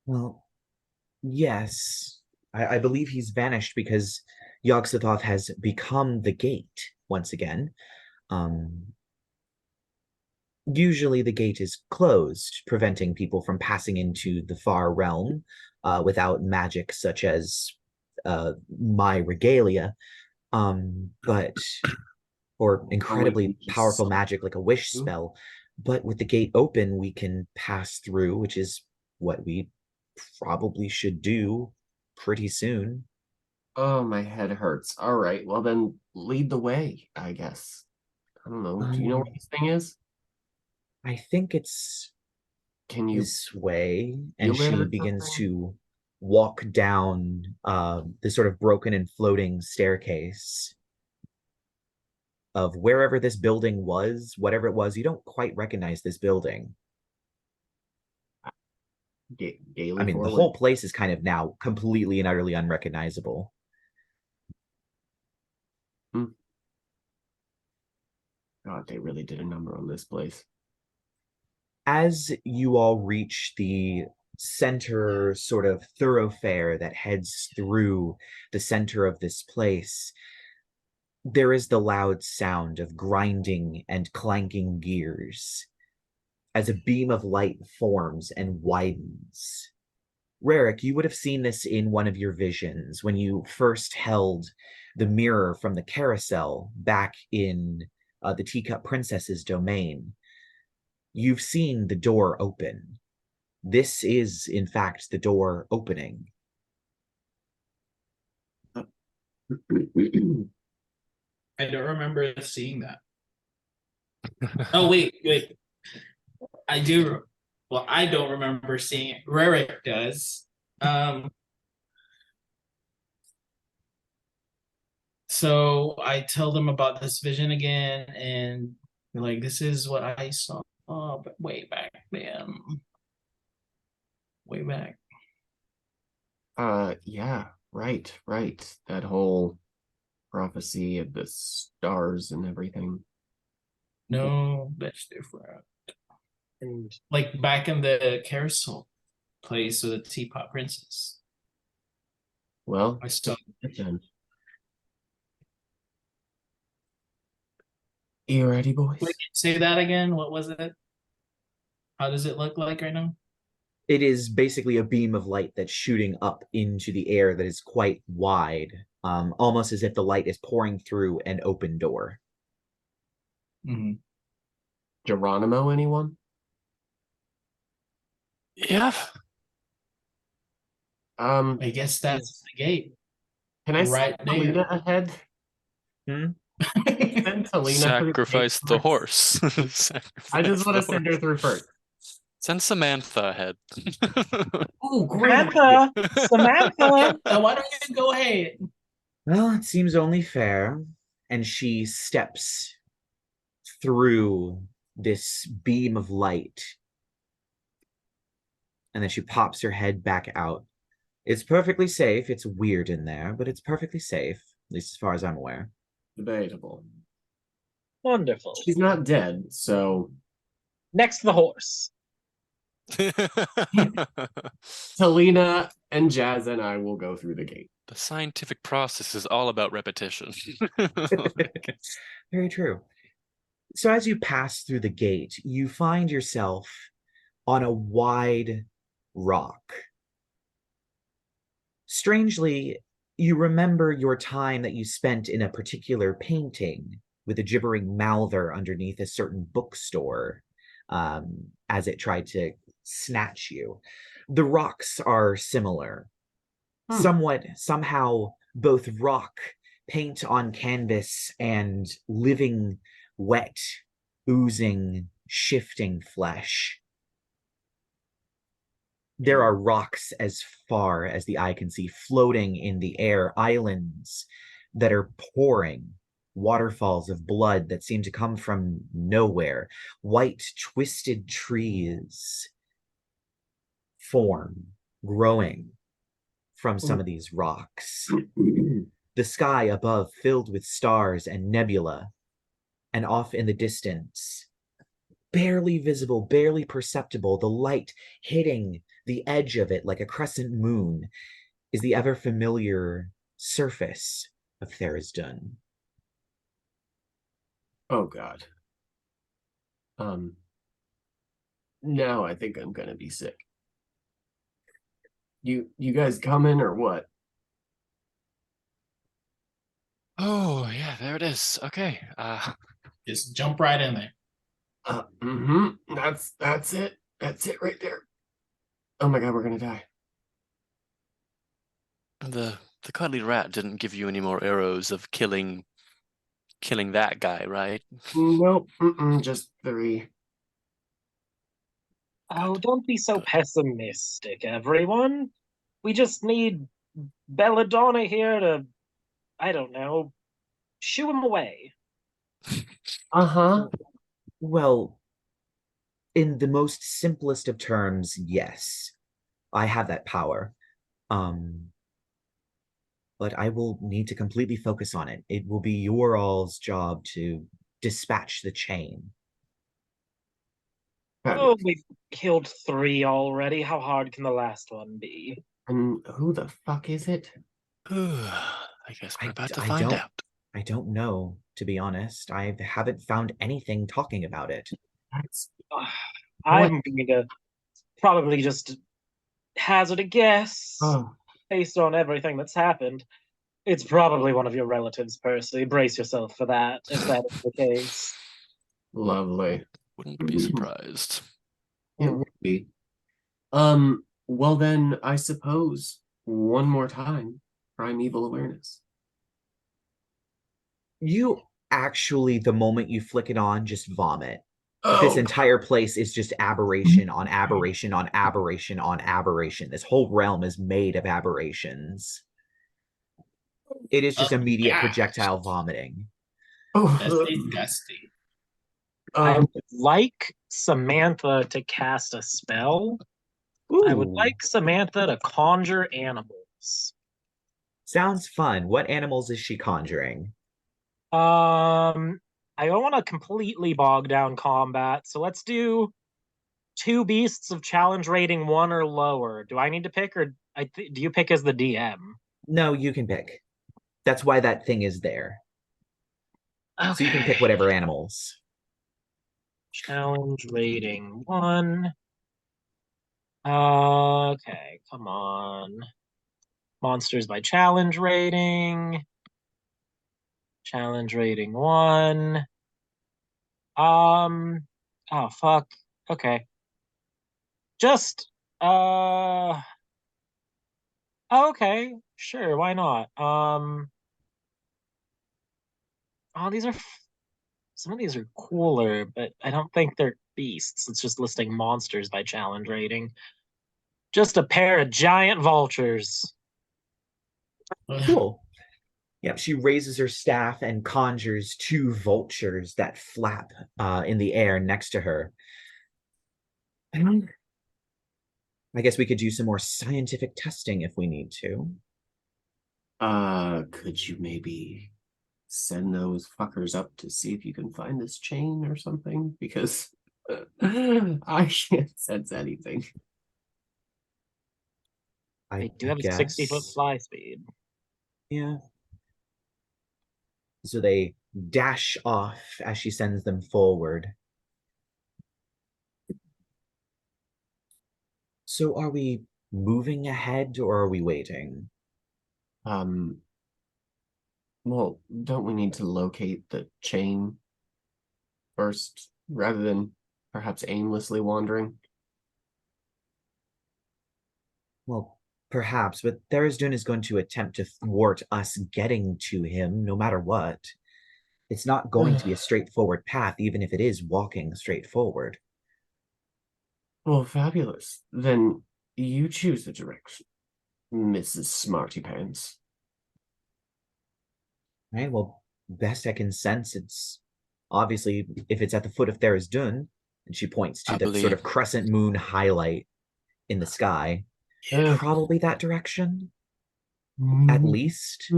Well, yes. I believe he's vanished because Yog-Sothoth has become the gate once again. Usually the gate is closed, preventing people from passing into the far realm without magic such as my regalia. But or incredibly powerful magic like a wish spell. But with the gate open, we can pass through, which is what we probably should do pretty soon. oh, my head hurts. All right, well then lead the way, I guess. I don't know. Do you know where this thing is? I think it's Can you this way, and feel it she or begins something? to walk down this sort of broken and floating staircase of wherever this building was, whatever it was. You don't quite recognize this building. Gaily I mean, the forward. whole place is kind of now completely and utterly unrecognizable. God, they really did a number on this place. As you all reach the center sort of thoroughfare that heads through the center of this place, there is the loud sound of grinding and clanking gears as a beam of light forms and widens. Rerek, you would have seen this in one of your visions when you first held the mirror from the carousel back in the Teacup Princess's domain. You've seen the door open. This is, in fact, the door opening. I don't remember seeing that. Oh, wait. I do. Well, I don't remember seeing it. Rerek does. So I tell them about this vision again, and they're like, this is what I saw but way back then. Way back. Yeah, right. That whole prophecy of the stars and everything. No, that's different. And Like back in the carousel place with the teapot princess. Well, I saw. then. You ready, boys? Wait, say that again. What was it? How does it look like right now? It is basically a beam of light that's shooting up into the air that is quite wide, almost as if the light is pouring through an open door. Mm-hmm. Geronimo, anyone? Yeah. I guess that's the gate. Can I right send Talina ahead? Send Talina Sacrifice through the horse. I just want to send her through first. Send Samantha ahead. Oh, great. Samantha! Why don't you go ahead? Well, it seems only fair. And she steps through this beam of light. And then she pops her head back out. It's perfectly safe. It's weird in there, but it's perfectly safe, at least as far as I'm aware. Debatable. Wonderful. She's not dead, so Next to the horse. Talina and Jazz and I will go through the gate. The scientific process is all about repetition. Very true. So as you pass through the gate, you find yourself on a wide rock. Strangely, you remember your time that you spent in a particular painting with a gibbering mouther underneath a certain bookstore as it tried to snatch you. The rocks are similar. Somewhat, somehow, both rock, paint on canvas, and living, wet, oozing, shifting flesh. There are rocks as far as the eye can see, floating in the air, islands that are pouring, waterfalls of blood that seem to come from nowhere, white, twisted trees form, growing from some of these rocks. The sky above filled with stars and nebula, and off in the distance, barely visible, barely perceptible, the light hitting the edge of it like a crescent moon, is the ever familiar surface of Tharizdun. Oh God. Now I think I'm gonna be sick. You guys coming or what? Oh, yeah, there it is. Okay. Just jump right in there. That's it. That's it right there. Oh my God, we're gonna die. The cuddly rat didn't give you any more arrows of killing that guy, right? Nope. Just 3. Oh, don't be so pessimistic, everyone. We just need Belladonna here to, I don't know, shoo him away. Uh-huh. Well, in the most simplest of terms, yes, I have that power. But I will need to completely focus on it. It will be your all's job to dispatch the chain. Oh, we've killed 3 already. How hard can the last one be? And who the fuck is it? I guess we're about to find out. I don't know, to be honest. I haven't found anything talking about it. That's I'm going to probably just hazard a guess based on everything that's happened. It's probably one of your relatives, Percy. Brace yourself for that, if that is the case. lovely. Wouldn't be surprised. It would be. Well then, I suppose one more time, primeval awareness. You actually, the moment you flick it on, just vomit. This entire place is just aberration on aberration on aberration on aberration. This whole realm is made of aberrations. It is just immediate projectile vomiting. That's disgusting. I would like Samantha to cast a spell. Ooh. I would like Samantha to conjure animals. Sounds fun. What animals is she conjuring? I don't want to completely bog down combat, so let's do 2 beasts of challenge rating 1 or lower. Do I need to pick, or do you pick as the DM? No, you can pick. That's why that thing is there. Okay. So you can pick whatever animals. Challenge rating 1. Okay, come on. Monsters by challenge rating. Challenge rating 1. Oh fuck. Okay. Just okay, sure, why not? Oh, some of these are cooler, but I don't think they're beasts. It's just listing monsters by challenge rating. Just a pair of giant vultures. Cool. Yep, she raises her staff and conjures 2 vultures that flap in the air next to her. I guess we could do some more scientific testing if we need to. Could you maybe send those fuckers up to see if you can find this chain or something? Because I can't sense anything. They do have a 60-foot fly speed. Yeah. So they dash off as she sends them forward. So are we moving ahead or are we waiting? Well, don't we need to locate the chain first, rather than perhaps aimlessly wandering? Well, perhaps, but Tharizdun is going to attempt to thwart us getting to him no matter what. It's not going to be a straightforward path, even if it is walking straight forward. Well, fabulous. Then you choose the direction, Mrs. Smarty Pants. Right? Well, best I can sense, it's obviously if it's at the foot of Tharizdun, and she points to I that sort believe. of crescent moon highlight in the sky, probably that direction, at least.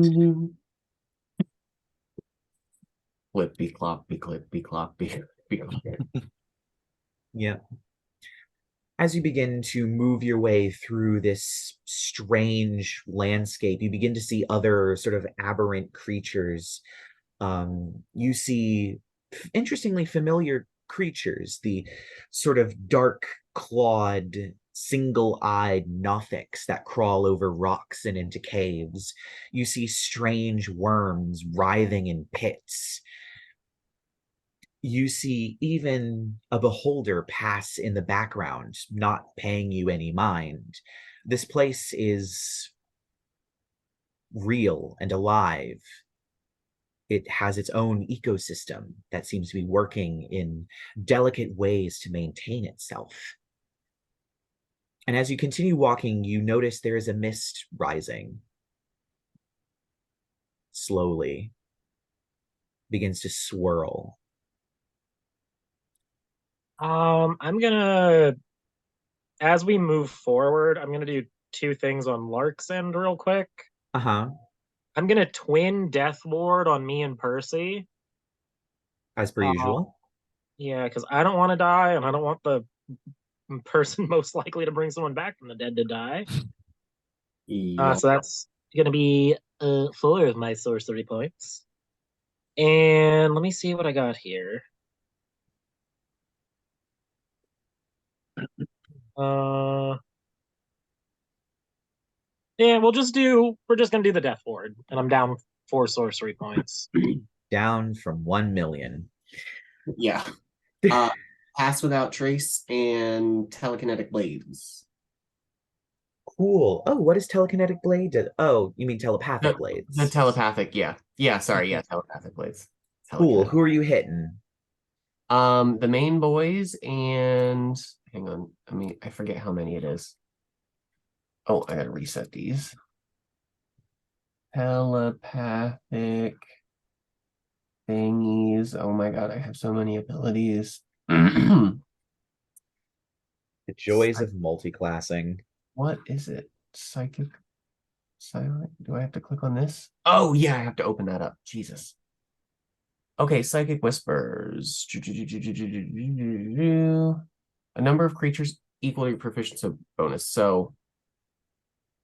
Flippy cloppy clippy cloppy. Yeah. As you begin to move your way through this strange landscape, you begin to see other sort of aberrant creatures. You see, interestingly, familiar creatures, the sort of dark clawed, single eyed Nothics that crawl over rocks and into caves. You see strange worms writhing in pits. You see even a beholder pass in the background, not paying you any mind. This place is real and alive. It has its own ecosystem that seems to be working in delicate ways to maintain itself. And as you continue walking, you notice there is a mist rising. Slowly begins to swirl. I'm gonna, as we move forward, I'm gonna do two things on Lark's end real quick. Uh-huh. I'm gonna twin Death Ward on me and Percy. As per Uh, usual. yeah, because I don't want to die, and I don't want the person most likely to bring someone back from the dead to die. Yeah. So that's gonna be 4 of my sorcery points. And let me see what I got here. Uh, yeah, we're just gonna do the Death Ward, and I'm down 4 sorcery points. Down from 1 million. Yeah. Pass without trace and telekinetic blades. Cool. Oh, what is telekinetic blade? Oh, you mean telepathic The blades. telepathic, yeah. Yeah, sorry, yeah, telepathic blades. Cool. Telekinetic. Who are you hitting? The main boys and hang on. I forget how many it is. Oh, I gotta reset these. Telepathic thingies. Oh my god, I have so many abilities. The joys of multiclassing. What is it? Psychic silent? Do I have to click on this? Oh yeah, I have to open that up. Jesus. Okay, psychic whispers. A number of creatures equal to your proficiency bonus. So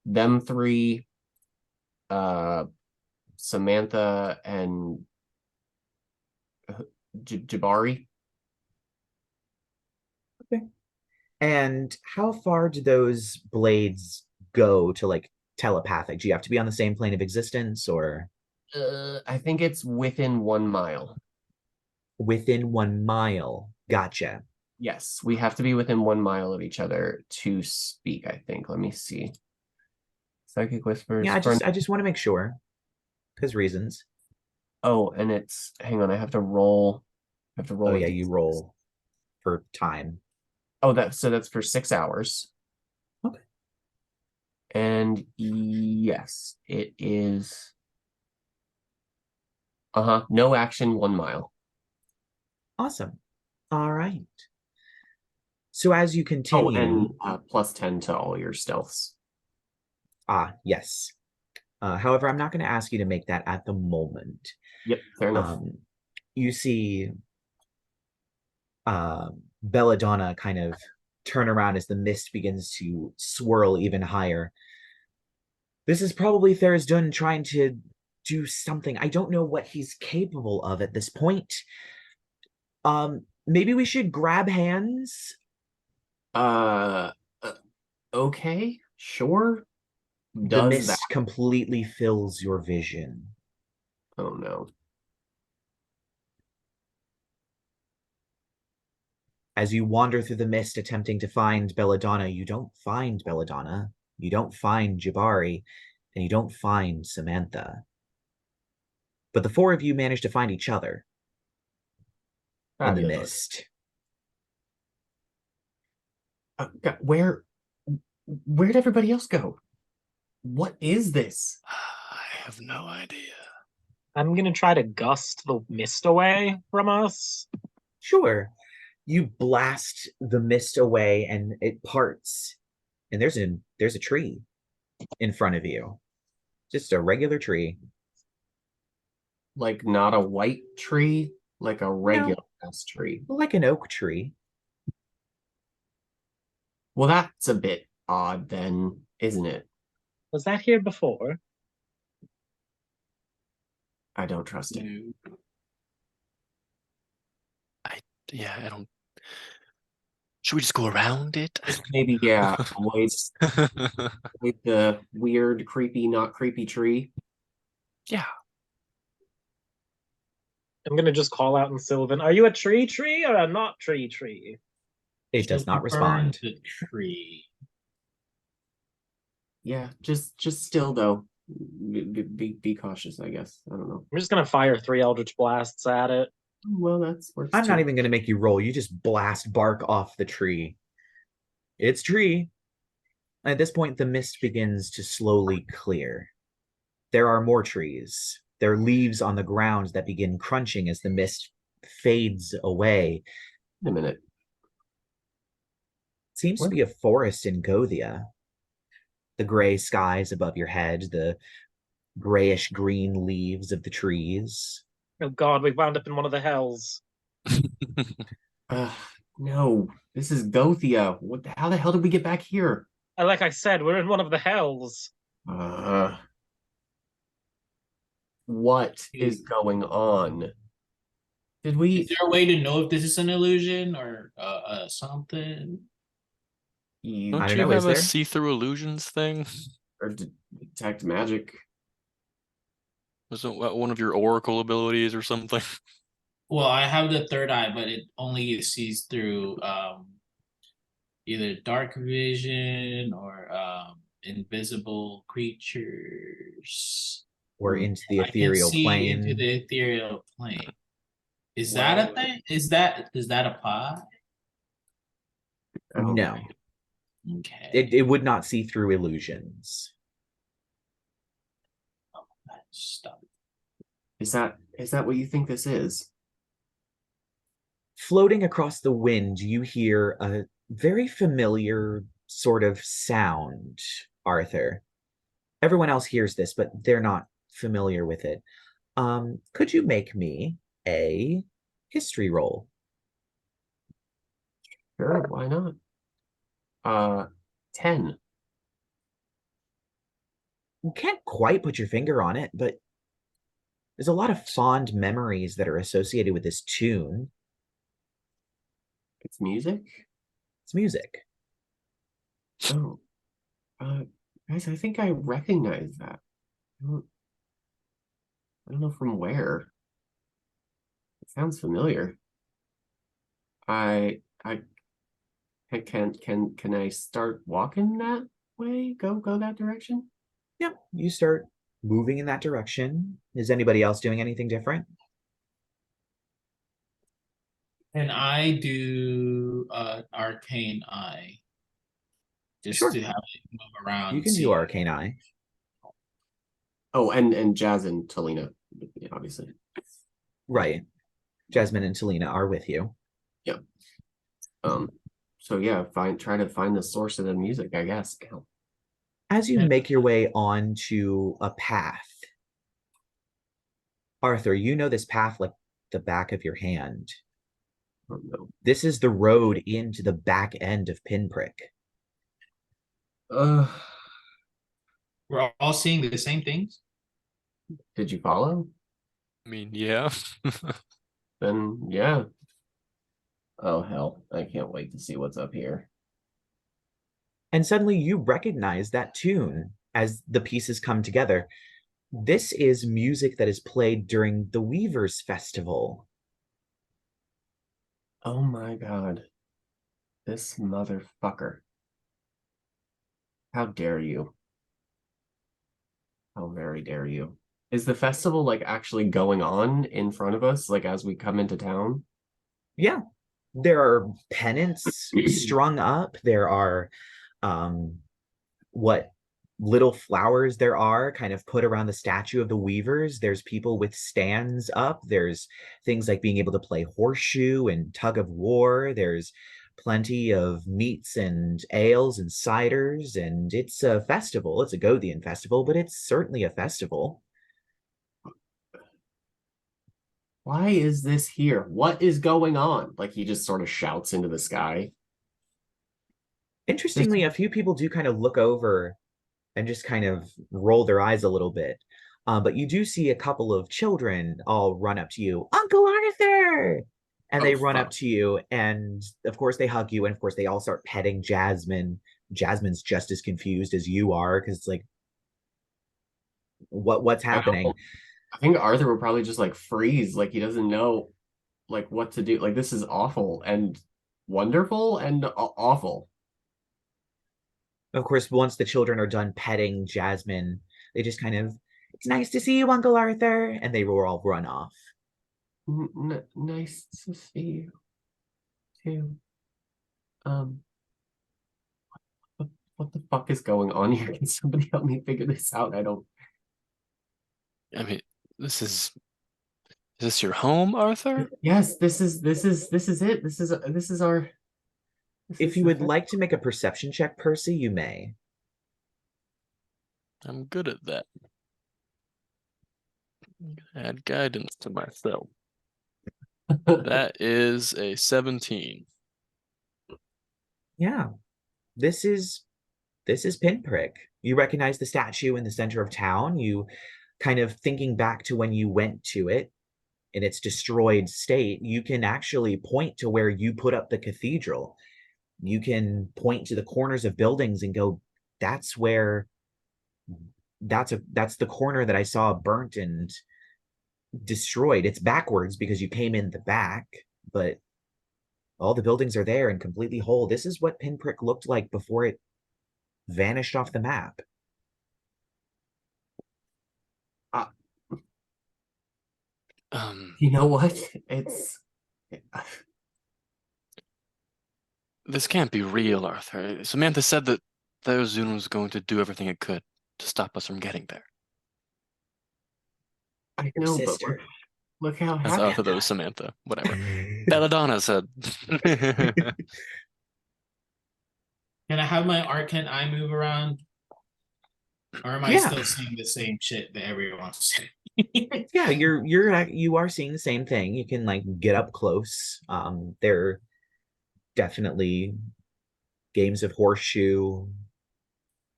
them three, Samantha and Jibari. Okay. And how far do those blades go to like telepathic? Do you have to be on the same plane of existence or I think it's within 1 mile. within 1 mile? Gotcha. Yes, we have to be within 1 mile of each other to speak, I think. Let me see. Psychic whispers. Yeah, I just want to make sure. Because reasons. Oh, and it's hang on, I have to roll. Oh A yeah, you roll for time. Oh, that's for 6 hours. Okay. And yes, it is. No action, 1 mile. Awesome. All right. So as you Oh, continue, and plus 10 to all your stealths. Yes. However, I'm not going to ask you to make that at the moment. Yep, fair enough. You see Belladonna kind of turn around as the mist begins to swirl even higher. This is probably Tharizdun trying to do something. I don't know what he's capable of at this point. Maybe we should grab hands. Uh, okay, sure. The Does that? mist completely fills your vision. Oh no. As you wander through the mist attempting to find Belladonna, you don't find Belladonna, you don't find Jibari, and you don't find Samantha. But the four of you manage to find each other in the Fabulous. mist. God, where'd everybody else go? What is this? I have no idea. I'm gonna try to gust the mist away from us. Sure. You blast the mist away and it parts. And there's a tree in front of you. Just a regular tree. Like not a white tree, like a regular ass tree. Like an oak tree. Well, that's a bit odd then, isn't it? Was that here before? I don't trust it. Yeah, I don't. Should we just go around it? Maybe, yeah, avoid the weird, creepy, not creepy tree. Yeah. I'm gonna just call out in Sylvan. Are you a tree or a not tree? It does not Burn respond. the tree. Yeah, just still though. Be cautious, I guess. I don't know. I'm just gonna fire 3 Eldritch Blasts at it. Well, that's works I'm too. not even going to make you roll. You just blast bark off the tree. It's tree. At this point, the mist begins to slowly clear. There are more trees. There are leaves on the ground that begin crunching as the mist fades away. Wait a minute. Seems What? to be a forest in Gothia. The gray skies above your head, the grayish green leaves of the trees. Oh god, we wound up in one of the hells. No, this is Gothia. How the hell did we get back here? Like I said, we're in one of the hells. What is going on? Did we? Is there a way to know if this is an illusion or something? You Don't I don't you know, have is a there? see-through illusions thing? or detect magic? Wasn't one of your oracle abilities or something? Well, I have the third eye, but it only sees through either dark vision or invisible creatures. Or into the I can ethereal see plane. into the ethereal plane. Is that a thing? Does that apply? Oh, No, Okay. it would not see through illusions. Stop. is that what you think this is? Floating across the wind, you hear a very familiar sort of sound, Arthur. Everyone else hears this, but they're not familiar with it. Could you make me a history roll? Sure, why not? 10. You can't quite put your finger on it, but there's a lot of fond memories that are associated with this tune. It's music? It's music. Oh. Guys, I think I recognize that. I don't know from where. It sounds familiar. I can I start walking that way? Go that direction? Yep, you start moving in that direction. Is anybody else doing anything different? And I do arcane eye. Just Sure. to have it move around. You can see. do Arcane Eye. Oh, and Jazz and Talina, obviously. Right. Jasmine and Talina are with you. Yep. So yeah, try to find the source of the music, I guess. As you make your way onto a path, Arthur, you know this path like the back of your hand. I don't know. This is the road into the back end of Pinprick. Uh, We're all seeing the same things. did you follow? I mean, yeah. Then yeah. Oh hell, I can't wait to see what's up here. And suddenly you recognize that tune as the pieces come together. This is music that is played during the Weavers Festival. Oh my god. This motherfucker. How dare you? How very dare you? Is the festival like actually going on in front of us, like as we come into town? Yeah, there are pennants strung up. There are what little flowers there are kind of put around the statue of the weavers. There's people with stands up. There's things like being able to play horseshoe and tug of war. There's plenty of meats and ales and ciders, and it's a festival. It's a Gothian festival, but it's certainly a festival. Why is this here? What is going on? Like he just sort of shouts into the sky. Interestingly, a few people do kind of look over and just kind of roll their eyes a little bit. But you do see a couple of children all run up to you, Uncle Arthur! And they run up to you, and of course they hug you, and of course they all start petting Jasmine. Jasmine's just as confused as you are, because it's like, what's happening? I think Arthur will probably just like freeze, like he doesn't know like what to do. Like this is awful and wonderful and awful. Of course, once the children are done petting Jasmine, they just kind of, it's nice to see you, Uncle Arthur, and they will all run off. Nice to see you too. Um, what the fuck is going on here? Can somebody help me figure this out? I don't. I mean, is this your home, Arthur? Yes, this is it. This is our. If you would like to make a perception check, Percy, you may. I'm good at that. Add guidance to myself. That is a 17. Yeah. This is Pinprick. You recognize the statue in the center of town. You kind of thinking back to when you went to it in its destroyed state, you can actually point to where you put up the cathedral. You can point to the corners of buildings and go, that's where that's the corner that I saw burnt and destroyed. It's backwards because you came in the back, but all the buildings are there and completely whole. This is what Pinprick looked like before it vanished off the map. You know what? It's This can't be real, Arthur. Samantha said that Tharizdun was going to do everything it could to stop us from getting there. I know, but look how That's happy. Arthur, that was Samantha. Whatever. Belladonna said. Can I have my arcane eye move around? Or am I still seeing the same shit that everyone's saying? Yeah, you are seeing the same thing. You can like get up close. There are definitely games of horseshoe,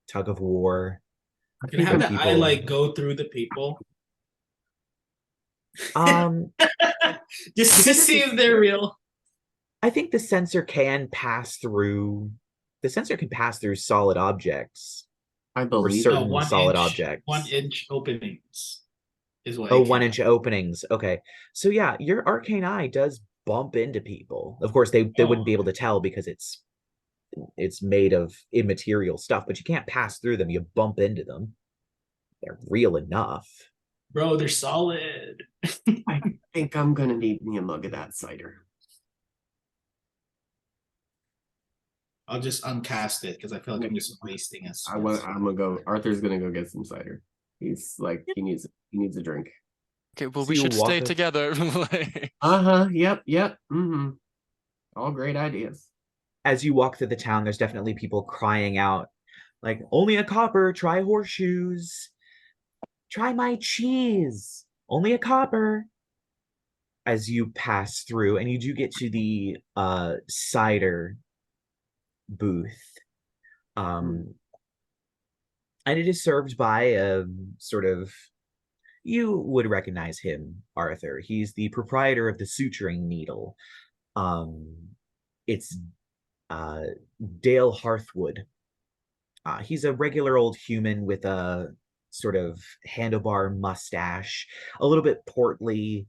tug of war. Can I have the eye like go through the people? Just to see if they're real. I think the sensor can pass through. The sensor can pass through solid objects. I believe certain solid objects. 1-inch openings is what. 1-inch openings. Okay, so yeah, your arcane eye does bump into people. Of course, they wouldn't be able to tell because it's made of immaterial stuff, but you can't pass through them. You bump into them. They're real enough. Bro, they're solid. I think I'm gonna need me a mug of that cider. I'll just uncast it because I feel like I'm just wasting it. I'm gonna go. Arthur's gonna go get some cider. He's like he needs a drink. Okay, well, we should stay together. Yep. Mm-hmm. All great ideas. As you walk through the town, there's definitely people crying out, like, only a copper, try horseshoes. Try my cheese. Only a copper. As you pass through, and you do get to the cider booth. And it is served by a sort of, you would recognize him, Arthur. He's the proprietor of the suturing needle. It's Dale Hearthwood. He's a regular old human with a sort of handlebar mustache, a little bit portly,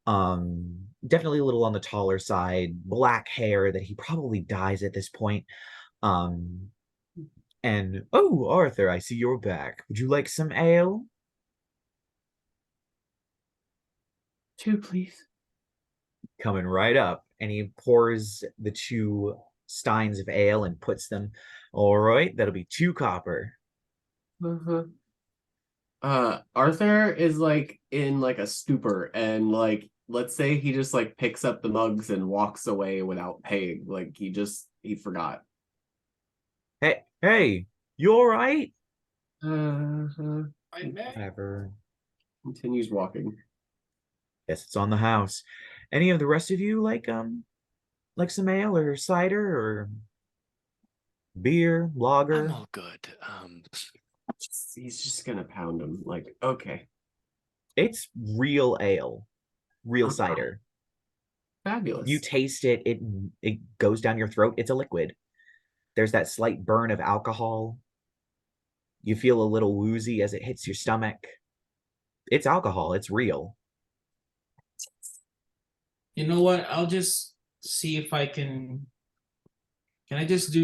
definitely a little on the taller side, black hair that he probably dyes at this point. And oh, Arthur, I see you're back. Would you like some ale? 2, please. Coming right up. And he pours the 2 steins of ale and puts them. All right, that'll be 2 copper. Uh-huh. Arthur is like in like a stupor, and like let's say he just like picks up the mugs and walks away without paying. Like he forgot. Hey, you all right? Uh-huh. Whatever. Continues walking. Guess it's on the house. Any of the rest of you like some ale or cider or beer, lager? I'm all good. He's just gonna pound him. Like, okay. It's real ale, real cider. Fabulous. You taste it, it goes down your throat. It's a liquid. There's that slight burn of alcohol. You feel a little woozy as it hits your stomach. It's alcohol. It's real. You know what? I'll just see if I can. Can I just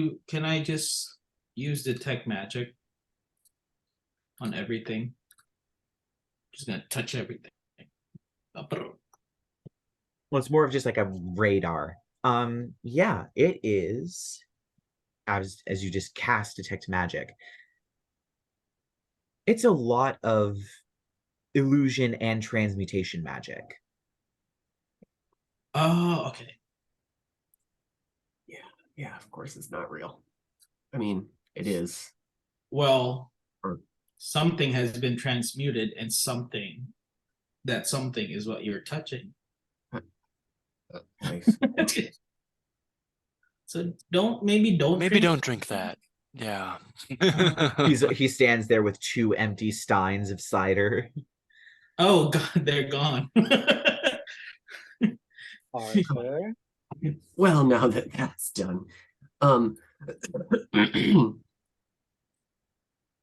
use detect magic on everything? Just gonna touch everything. Well, it's more of just like a radar. Yeah, it is. As you just cast detect magic, it's a lot of illusion and transmutation magic. Oh, okay. Yeah, of course it's not real. I mean, it is. Well, Or something has been transmuted, and that something is what you're touching. nice. So maybe don't drink that. Yeah. He stands there with 2 empty steins of cider. Oh God, they're gone. Arthur. Well, now that that's done, how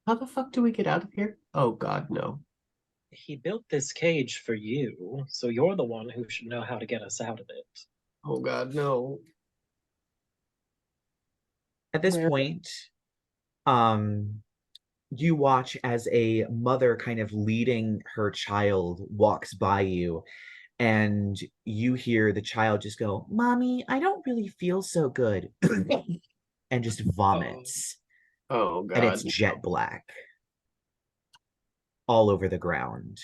the fuck do we get out of here? Oh God, no. He built this cage for you, so you're the one who should know how to get us out of it. Oh God, no. At this Where- point, you watch as a mother kind of leading her child walks by you, and you hear the child just go, "Mommy, I don't really feel so good," and just vomits. Oh And it's God. jet black all over the ground.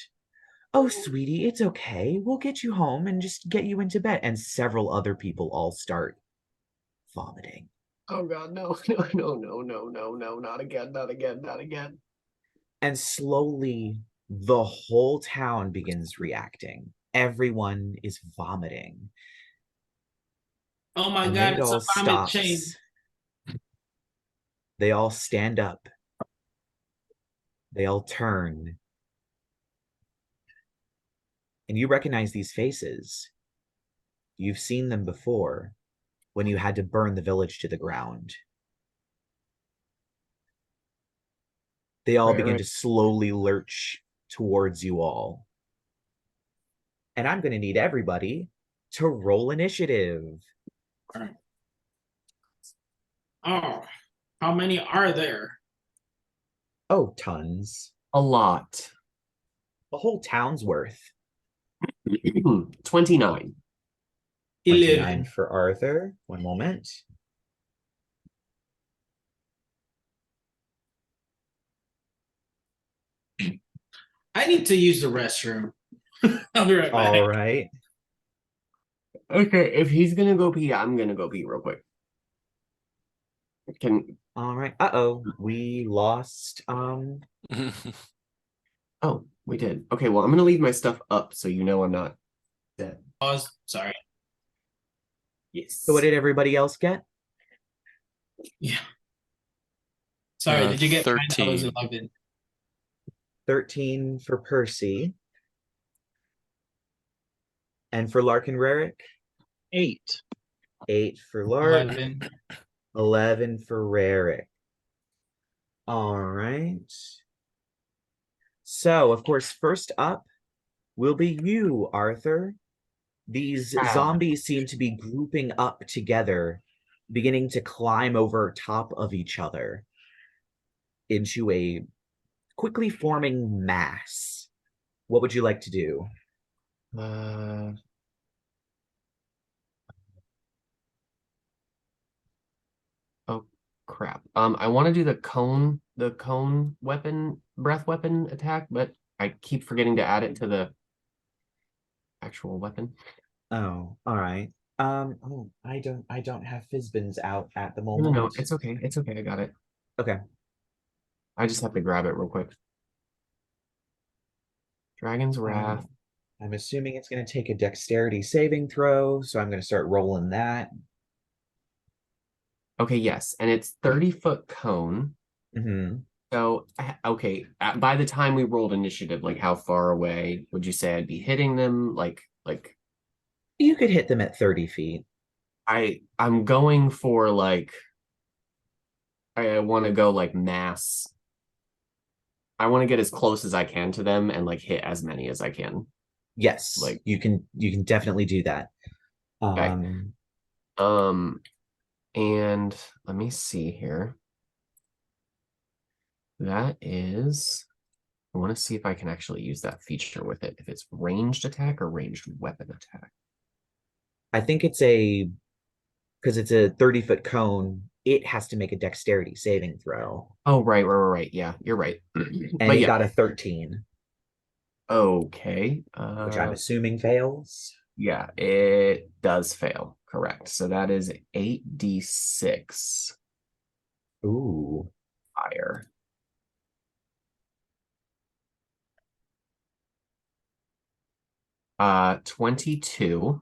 "Oh, sweetie, it's okay. We'll get you home and just get you into bed." And several other people all start vomiting. Oh God, no, no, no, no, no, no, no, not again, not again, not again. And slowly, the whole town begins reacting. Everyone is vomiting. Oh my And God, then it it's a all vomit chain. stops. They all stand up. They all turn. And you recognize these faces. You've seen them before when you had to burn the village to the ground. They all begin to slowly lurch towards you all. And I'm going to need everybody to roll initiative. Oh, how many are there? Oh, tons. A lot. The whole town's worth. 29. 29 11. for Arthur. One moment. I need to use the restroom. I'll be right back. All right. Okay, if he's gonna go pee, I'm gonna go pee real quick. All right. Uh-oh. We lost Oh, we did. Okay, well, I'm gonna leave my stuff up so you know I'm not dead. Pause. Sorry. Yes. So what did everybody else get? Yeah. Sorry, did you get 13. I was 11. 13 for Percy. And for Lark and Rerek? 8. 8 for Lark. 11. 11 for Rerek. All right. So, of course, first up will be you, Arthur. These zombies seem to be grouping up together, beginning to climb over top of each other into a quickly forming mass. What would you like to do? Oh crap. I want to do the cone weapon, breath weapon attack, but I keep forgetting to add it to the actual weapon. Oh, all right. I don't have Fizbins out at the No, moment. no, it's okay. It's okay. I got it. Okay. I just have to grab it real quick. Dragon's Wrath. I'm assuming it's going to take a dexterity saving throw, so I'm going to start rolling that. Okay, yes, and it's 30-foot cone. Mm-hmm. So, okay, by the time we rolled initiative, like how far away would you say I'd be hitting them? Like You could hit them at 30 feet. I'm going for like I want to go like mass. I want to get as close as I can to them and like hit as many as I can. Yes, Like you can definitely do that. okay. And let me see here. That is I want to see if I can actually use that feature with it. If it's ranged attack or ranged weapon attack. I think it's because it's a 30-foot cone, it has to make a dexterity saving throw. Oh, right. Yeah, you're right. And But it yeah. got a 13. Okay. Which I'm assuming fails. Yeah, it does fail. Correct. So that is 8d6 Ooh. fire. Uh, 22.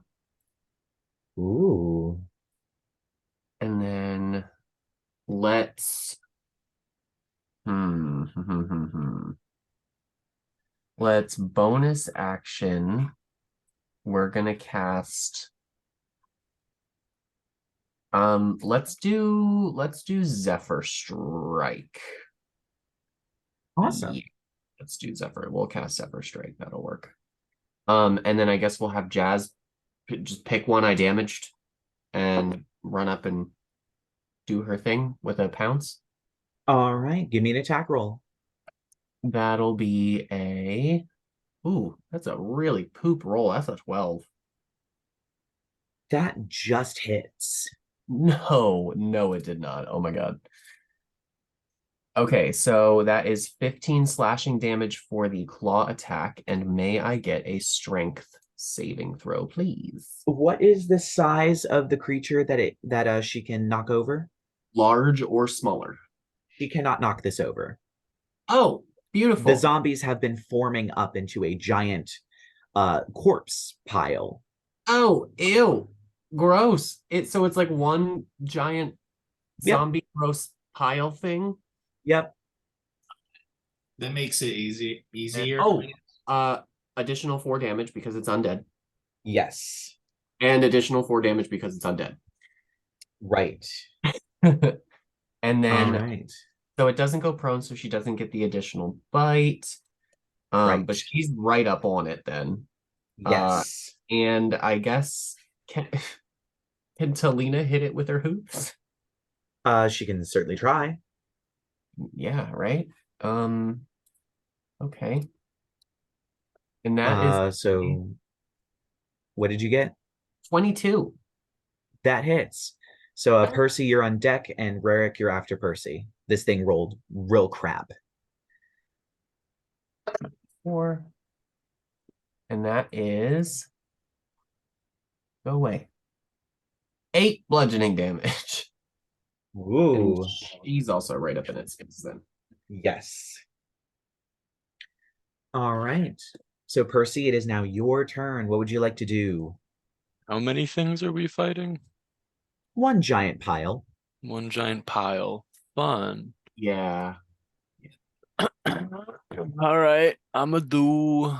Ooh. And then let's let's bonus action. We're gonna cast let's do Zephyr Strike. Awesome. Yeah, let's do Zephyr. We'll cast Zephyr Strike. That'll work. And then I guess we'll have Jazz just pick one I damaged and run up and do her thing with a pounce. All right, give me an attack roll. That'll be a ooh, that's a really poop roll. That's a 12. That just hits. No, it did not. Oh my god. Okay, so that is 15 slashing damage for the claw attack, and may I get a strength saving throw, please? What is the size of the creature that she can knock over? Large or smaller? She cannot knock this over. Oh, beautiful. The zombies have been forming up into a giant corpse pile. Oh, ew. Gross. So it's like one giant zombie gross pile thing. Yep. That makes it easier. Additional 4 damage because it's undead. Yes. And additional 4 damage because it's undead. Right. And then right. So it doesn't go prone, so she doesn't get the additional bite. Right. But she's right up on it then. Yes. And I guess can Talina hit it with her hoops? She can certainly try. Yeah, right. Okay. And that is so what did you get? 22. That hits. So Percy, you're on deck, and Rerek, you're after Percy. This thing rolled real crap. 4. And that is go away. 8 bludgeoning damage. Ooh. And she's also right up in its face then. Yes. All right. So Percy, it is now your turn. What would you like to do? How many things are we fighting? One giant pile. One giant pile. Fun. Yeah. All right, I'ma do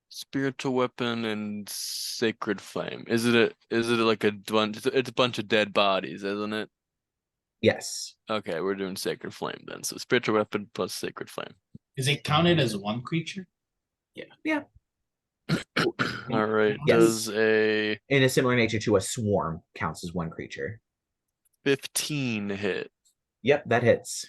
spiritual weapon and sacred flame. Is it like a bunch? It's a bunch of dead bodies, isn't it? Yes. Okay, we're doing sacred flame then. So spiritual weapon plus sacred flame. Is it counted as one creature? Yeah. All right. Yes. Does a In a similar nature to a swarm counts as one creature. 15 hit? Yep, that hits.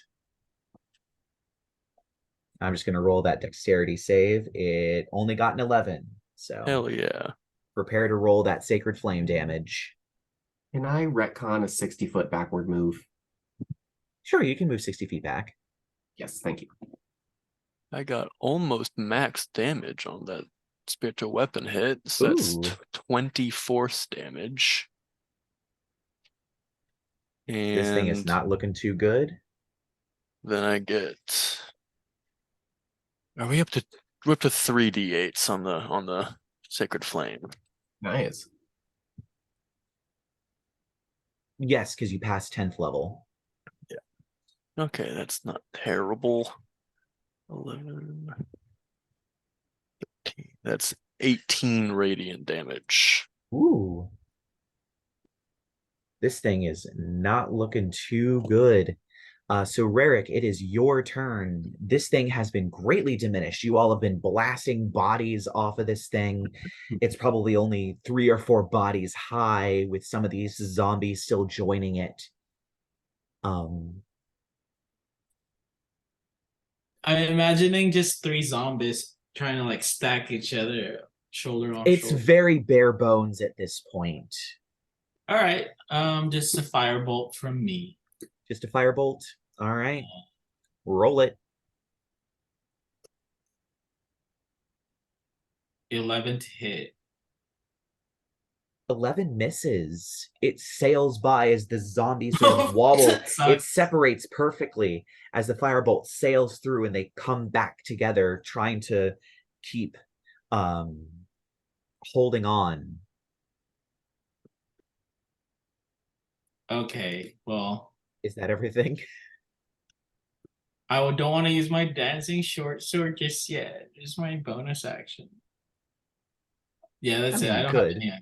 I'm just going to roll that dexterity save. It only got an 11. So Hell yeah. prepare to roll that sacred flame damage. Can I retcon a 60-foot backward move? Sure, you can move 60 feet back. Yes, thank you. I got almost max damage on that spiritual weapon hit. So that's Ooh. 20 force damage. And This thing is not looking too good. then I get. Are we up to? We're up to 3d8s on the sacred flame. Nice. Yes, because you passed 10th level. Okay, that's not terrible. 11. 13. That's 18 radiant damage. Ooh. This thing is not looking too good. So Rerek, it is your turn. This thing has been greatly diminished. You all have been blasting bodies off of this thing. It's probably only 3 or 4 bodies high, with some of these zombies still joining it. I'm imagining just 3 zombies trying to like stack each other shoulder on It's shoulder. very bare bones at this point. All right. Just a firebolt from me. Just a firebolt. All right. Roll it. 11 to hit. 11 misses. It sails by as the zombies sort of wobble. That sucks. It separates perfectly as the firebolt sails through, and they come back together, trying to keep holding on. Okay, well, Is that everything? I don't want to use my dancing short sword just yet. Just my bonus action. Yeah, that's it. I don't have any other.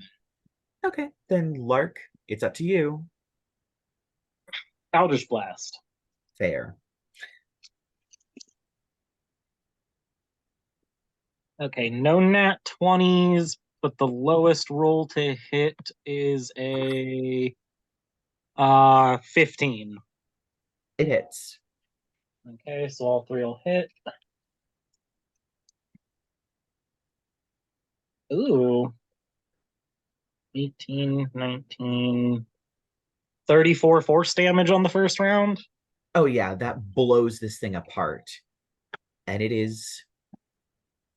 Okay, then Lark, it's up to you. Eldritch Blast. Fair. Okay, no nat 20s, but the lowest roll to hit is a 15. It hits. Okay, so all 3 will hit. Ooh. 18, 19, 34 force damage on the first round. Oh yeah, that blows this thing apart. And it is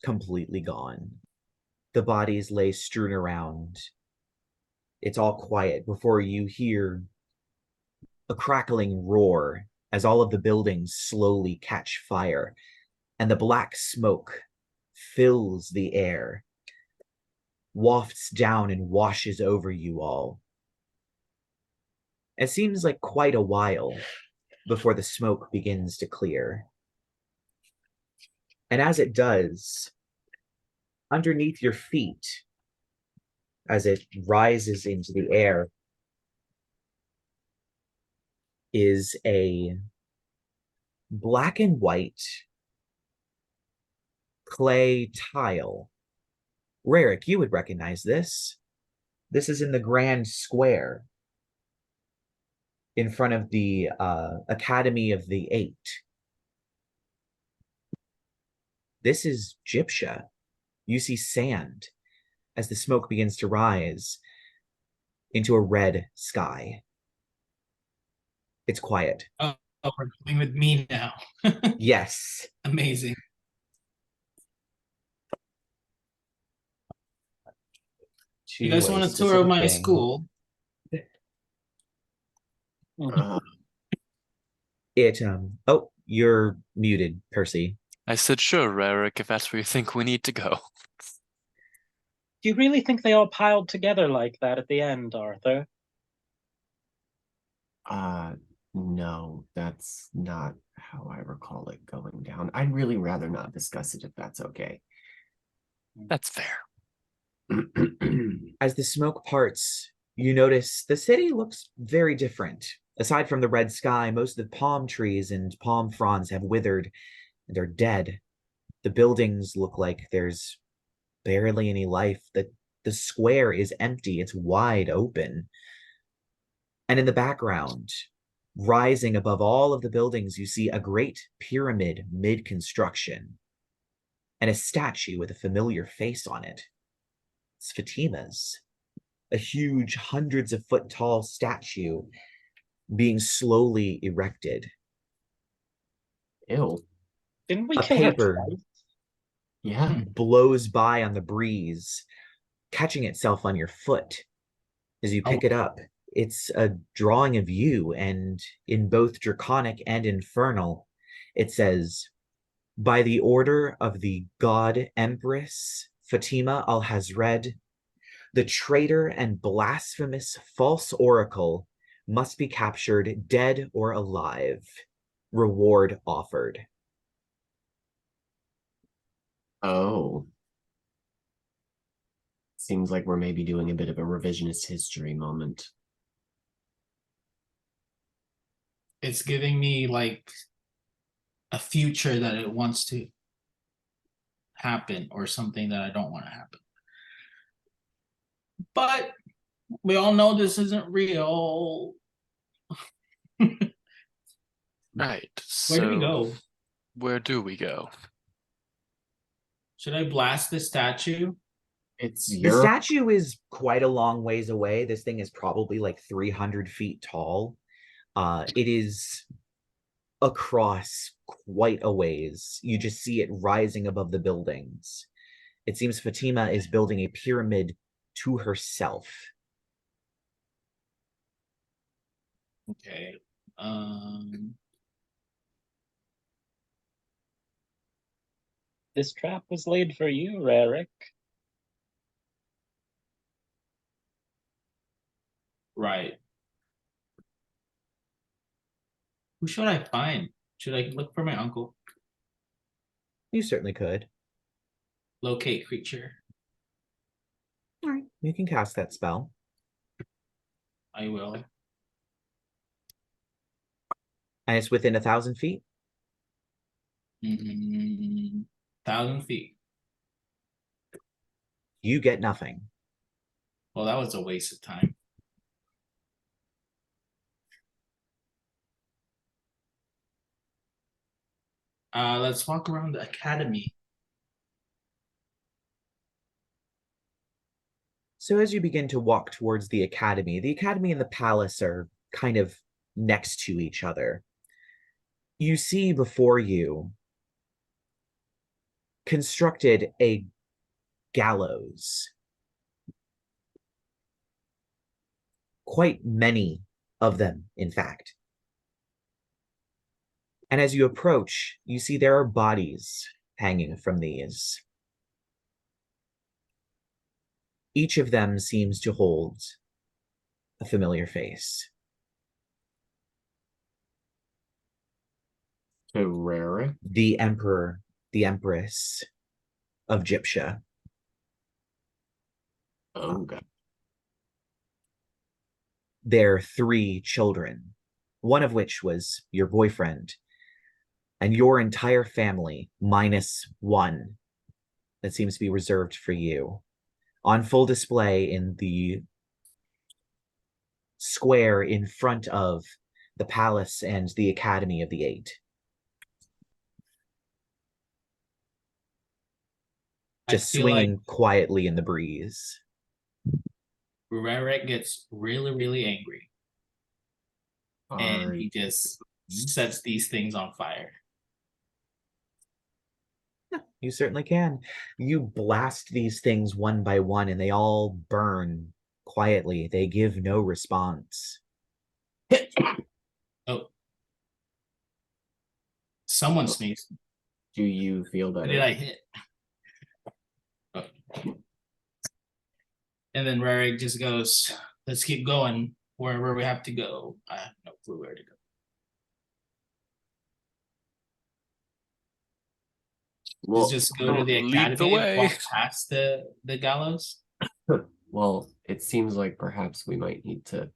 completely gone. The bodies lay strewn around. It's all quiet before you hear a crackling roar as all of the buildings slowly catch fire, and the black smoke fills the air, wafts down and washes over you all. It seems like quite a while before the smoke begins to clear. And as it does, underneath your feet, as it rises into the air, is a black and white clay tile. Rerek, you would recognize this. This is in the Grand Square in front of the Academy of the Eight. This is Gyptia. You see sand as the smoke begins to rise into a red sky. It's quiet. Oh, we're going with me now. Yes. Amazing. You guys want a tour of my school? Oh, you're muted, Percy. I said, sure, Rerek, if that's where you think we need to go. Do you really think they all piled together like that at the end, Arthur? No, that's not how I recall it going down. I'd really rather not discuss it if that's okay. That's fair. As the smoke parts, you notice the city looks very different. Aside from the red sky, most of the palm trees and palm fronds have withered, and are dead. The buildings look like there's barely any life. The square is empty, it's wide open. And in the background, rising above all of the buildings, you see a great pyramid mid-construction and a statue with a familiar face on it. It's Fatima's, a huge, hundreds of foot tall statue being slowly erected. Ew. Didn't we A kill paper her twice? Yeah. blows by on the breeze, catching itself on your foot as you pick it up. It's a drawing of you, and in both Draconic and Infernal, it says, "By the order of the God Empress Fatima al-Hazred, the traitor and blasphemous false oracle must be captured dead or alive. Reward offered." Oh. Seems like we're maybe doing a bit of a revisionist history moment. It's giving me like a future that it wants to happen or something that I don't want to happen. But we all know this isn't real. Right. Where do we So go? where do we go? Should I blast the statue? It's The your statue is quite a long ways away. This thing is probably like 300 feet tall. It is across quite a ways. You just see it rising above the buildings. It seems Fatima is building a pyramid to herself. Okay. This trap was laid for you, Rerek. Right. Who should I find? Should I look for my uncle? You certainly could. Locate creature. All right, you can cast that spell. I will. And it's within 1,000 feet. 1,000 feet. You get nothing. Well, that was a waste of time. Let's walk around the academy. So as you begin to walk towards the academy and the palace are kind of next to each other. You see before you constructed a gallows. Quite many of them, in fact. And as you approach, you see there are bodies hanging from these. Each of them seems to hold a familiar face. to Rerek. The Emperor, the Empress of Gyptia. Oh god. Their 3 children, one of which was your boyfriend, and your entire family, minus one that seems to be reserved for you, on full display in the square in front of the palace and the Academy of the Eight. Just swinging quietly in the breeze. Rerek gets really, really angry. And he just sets these things on fire. You certainly can. You blast these things one by one and they all burn quietly. They give no response. Oh. Someone sneezed. Do you feel better? Who did I hit? Oh. And then Rerek just goes, let's keep going wherever we have to go. I have no clue where to go. Well, just go to the lead the academy and way. walk past the gallows. well, it seems like perhaps we might need to.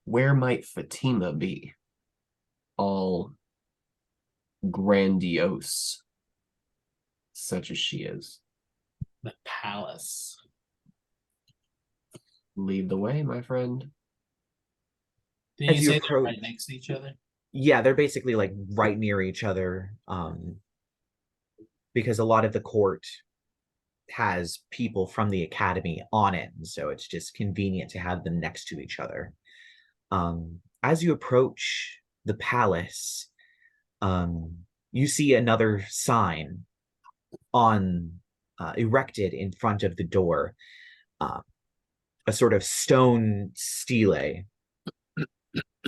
Where might Fatima be? All grandiose, such as she is. The palace. Lead the way, my friend. Did As you you say they're approach- right next to each other? Yeah, they're basically like right near each other, because a lot of the court has people from the academy on it, and so it's just convenient to have them next to each other. As you approach the palace, you see another sign on erected in front of the door, a sort of stone stele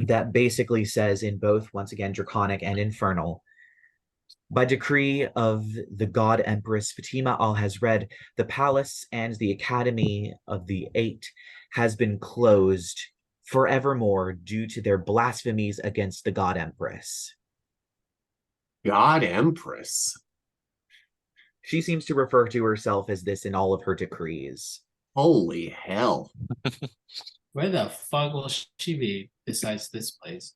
that basically says in both, once again, Draconic and Infernal, by decree of the God Empress Fatima Al-Hazred, the palace and the Academy of the Eight has been closed forevermore due to their blasphemies against the God Empress. God Empress. She seems to refer to herself as this in all of her decrees. Holy hell. Where the fuck will she be besides this place?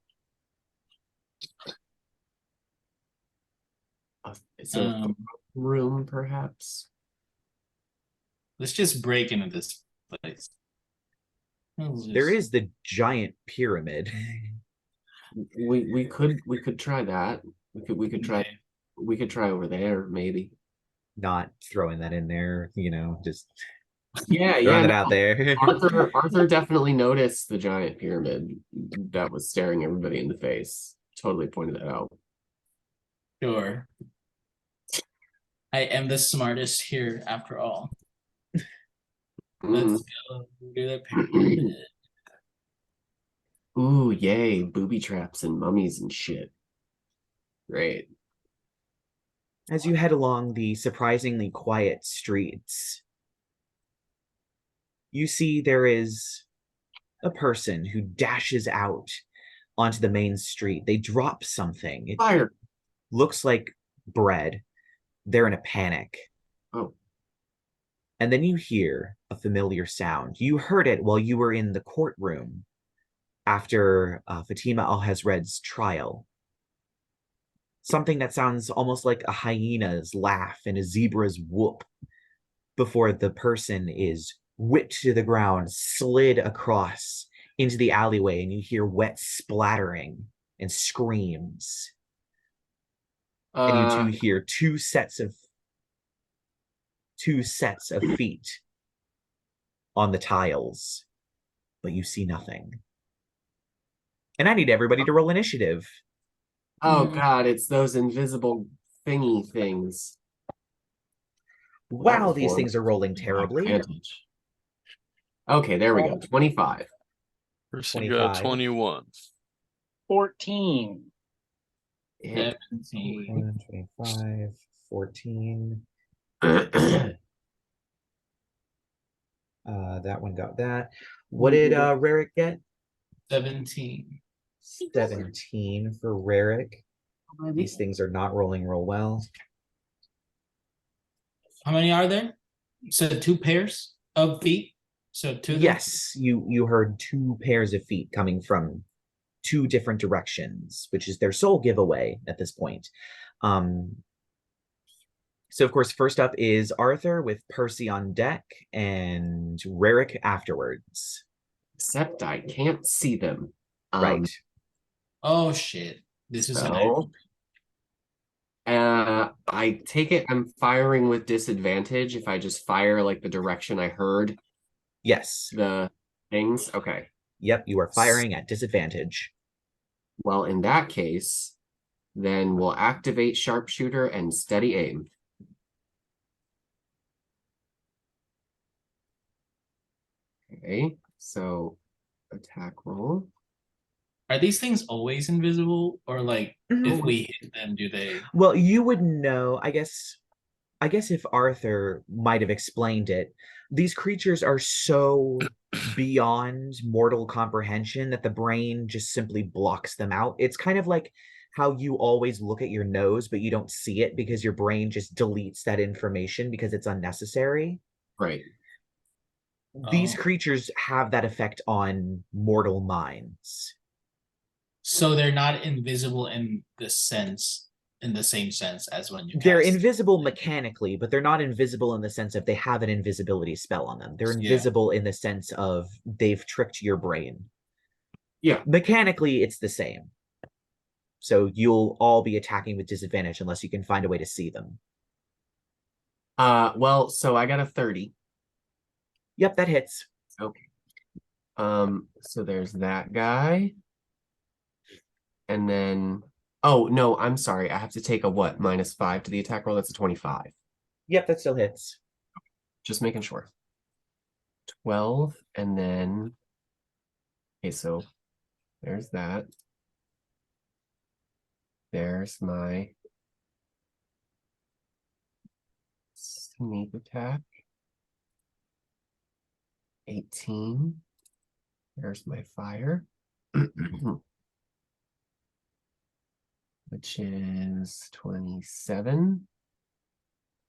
It's a room, perhaps. Let's just break into this place. There is the giant pyramid. We could try that. We could try over there, maybe. Not throwing that in there, just Yeah, throwing it no. out there. Arthur definitely noticed the giant pyramid that was staring everybody in the face. Totally pointed that out. Sure. I am the smartest here after all. Let's go do the pyramid. Ooh, yay, booby traps and mummies and shit. Great. As you head along the surprisingly quiet streets, you see there is a person who dashes out onto the main street. They drop something. It Fire. looks like bread. They're in a panic. Oh. And then you hear a familiar sound. You heard it while you were in the courtroom after Fatima Al-Hazred's trial. Something that sounds almost like a hyena's laugh and a zebra's whoop before the person is whipped to the ground, slid across into the alleyway, and you hear wet splattering and screams. And you two hear two sets of feet on the tiles, but you see nothing. And I need everybody to roll initiative. Oh god, it's those invisible thingy things. Wow, these things are rolling terribly. Advantage. Okay, there we go. 25. Percy got 25. 21. 14. 17. 25, 14. That one got that. What did Rerek get? 17. 17 for Rerek. These things are not rolling real well. How many are there? So 2 pairs of feet? So 2 Yes, you heard 2 pairs of feet coming from 2 different directions, which is their sole giveaway at this point. So, of course, first up is Arthur with Percy on deck and Rerek afterwards. Except I can't see them. Right. Oh shit. This is So, I take it I'm firing with disadvantage if I just fire like the direction I heard Yes. the things. Okay. Yep, you are firing at disadvantage. Well, in that case, then we'll activate sharpshooter and steady aim. Okay, so attack roll. Are these things always invisible, or like if we hit them, do they? Well, you would know, I guess if Arthur might have explained it, these creatures are so beyond mortal comprehension that the brain just simply blocks them out. It's kind of like how you always look at your nose, but you don't see it because your brain just deletes that information because it's unnecessary. Right. These creatures have that effect on mortal minds. So they're not invisible in the sense in the same sense as when you They're cast. invisible mechanically, but they're not invisible in the sense of they have an invisibility spell on them. They're Yeah. invisible in the sense of they've tricked your brain. Yeah. Mechanically, it's the same. So you'll all be attacking with disadvantage unless you can find a way to see them. Well, so I got a 30. Yep, that hits. Okay. So there's that guy. And then, oh, no, I'm sorry. I have to take a what? -5 to the attack roll? That's a 25. Yep, that still hits. Just making sure. 12, and then, okay, so there's that. There's my sneak attack. 18. There's my fire. Which is 27.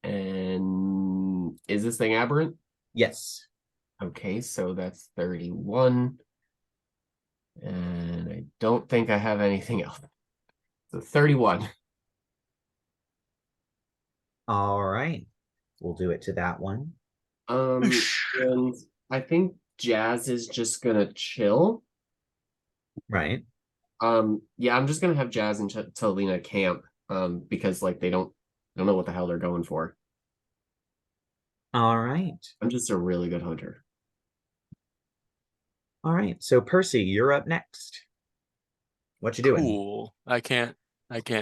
And is this thing aberrant? Yes. Okay, so that's 31. And I don't think I have anything else. So 31. All right. We'll do it to that one. And I think Jazz is just gonna chill. Right. Yeah, I'm just gonna have Jazz and Talina camp. Because like they don't know what the hell they're going for. All right. I'm just a really good hunter. All right. So Percy, you're up next. What you doing? Cool. I can't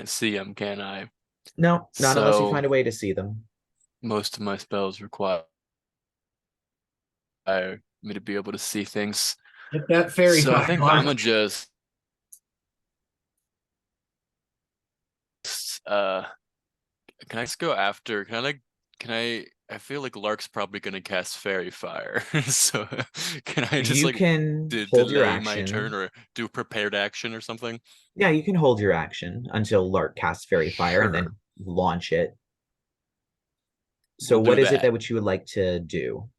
see him, can I? No, not unless you So- find a way to see them. Most of my spells require me to be able to see things. Get that fairy So I fire. think I'm gonna just can I just go after? I feel like Lark's probably gonna cast Fairy Fire. So can I just You like can hold your delay my action. turn or do a prepared action or something? Yeah, you can hold your action until Lark casts Fairy Fire and then Sure. launch it. So We'll what do is it that. which you would like to do?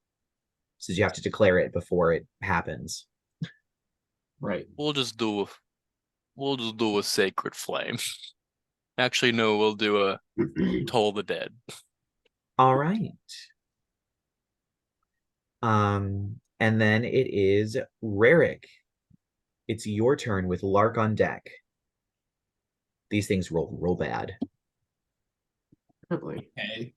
Since you have to declare it before it happens. Right. We'll just do a Sacred Flame. Actually, no, we'll do a Toll the Dead. All right. And then it is Rerek. It's your turn with Lark on deck. These things roll real bad. Probably. Okay.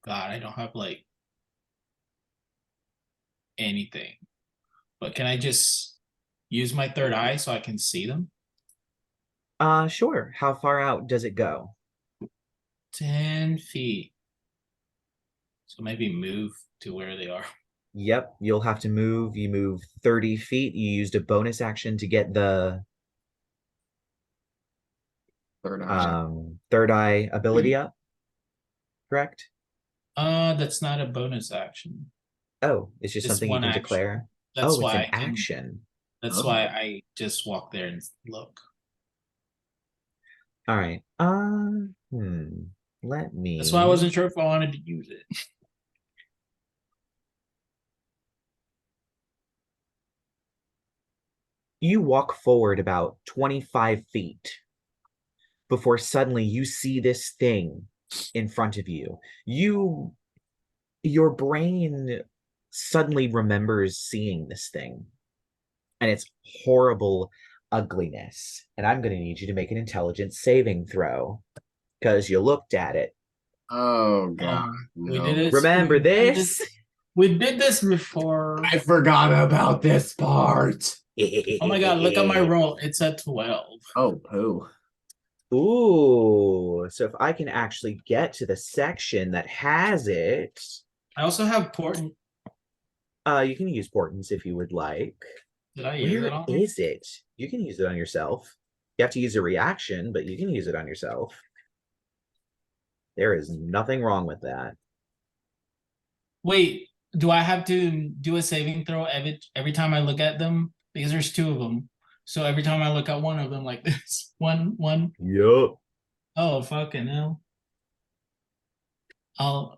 God, I don't have like anything. But can I just use my third eye so I can see them? Sure. How far out does it go? 10 feet. So maybe move to where they are. Yep, you'll have to move. You move 30 feet. You used a bonus action to get the third eye ability up, correct? That's not a bonus action. Oh, it's just It's something you one can action. declare. That's Oh, it's why an action. That's Oh. why I just walk there and look. All right. Let me. That's why I wasn't sure if I wanted to use it. You walk forward about 25 feet before suddenly you see this thing in front of you. Your brain suddenly remembers seeing this thing and its horrible ugliness. And I'm going to need you to make an intelligence saving throw because you looked at it. Oh god. We No. did it. Remember this? We did this before. I forgot about this part. Oh my god, look at my roll. It's a 12. Oh poo. Ooh, so if I can actually get to the section that has it, I also have portent. you can use portents if you would like. Did I use Where it on? is it? You can use it on yourself. You have to use a reaction, but you can use it on yourself. There is nothing wrong with that. Wait, do I have to do a saving throw every time I look at them? Because there's two of them. So every time I look at one of them like this, one. Yup. Oh fucking hell! I'll.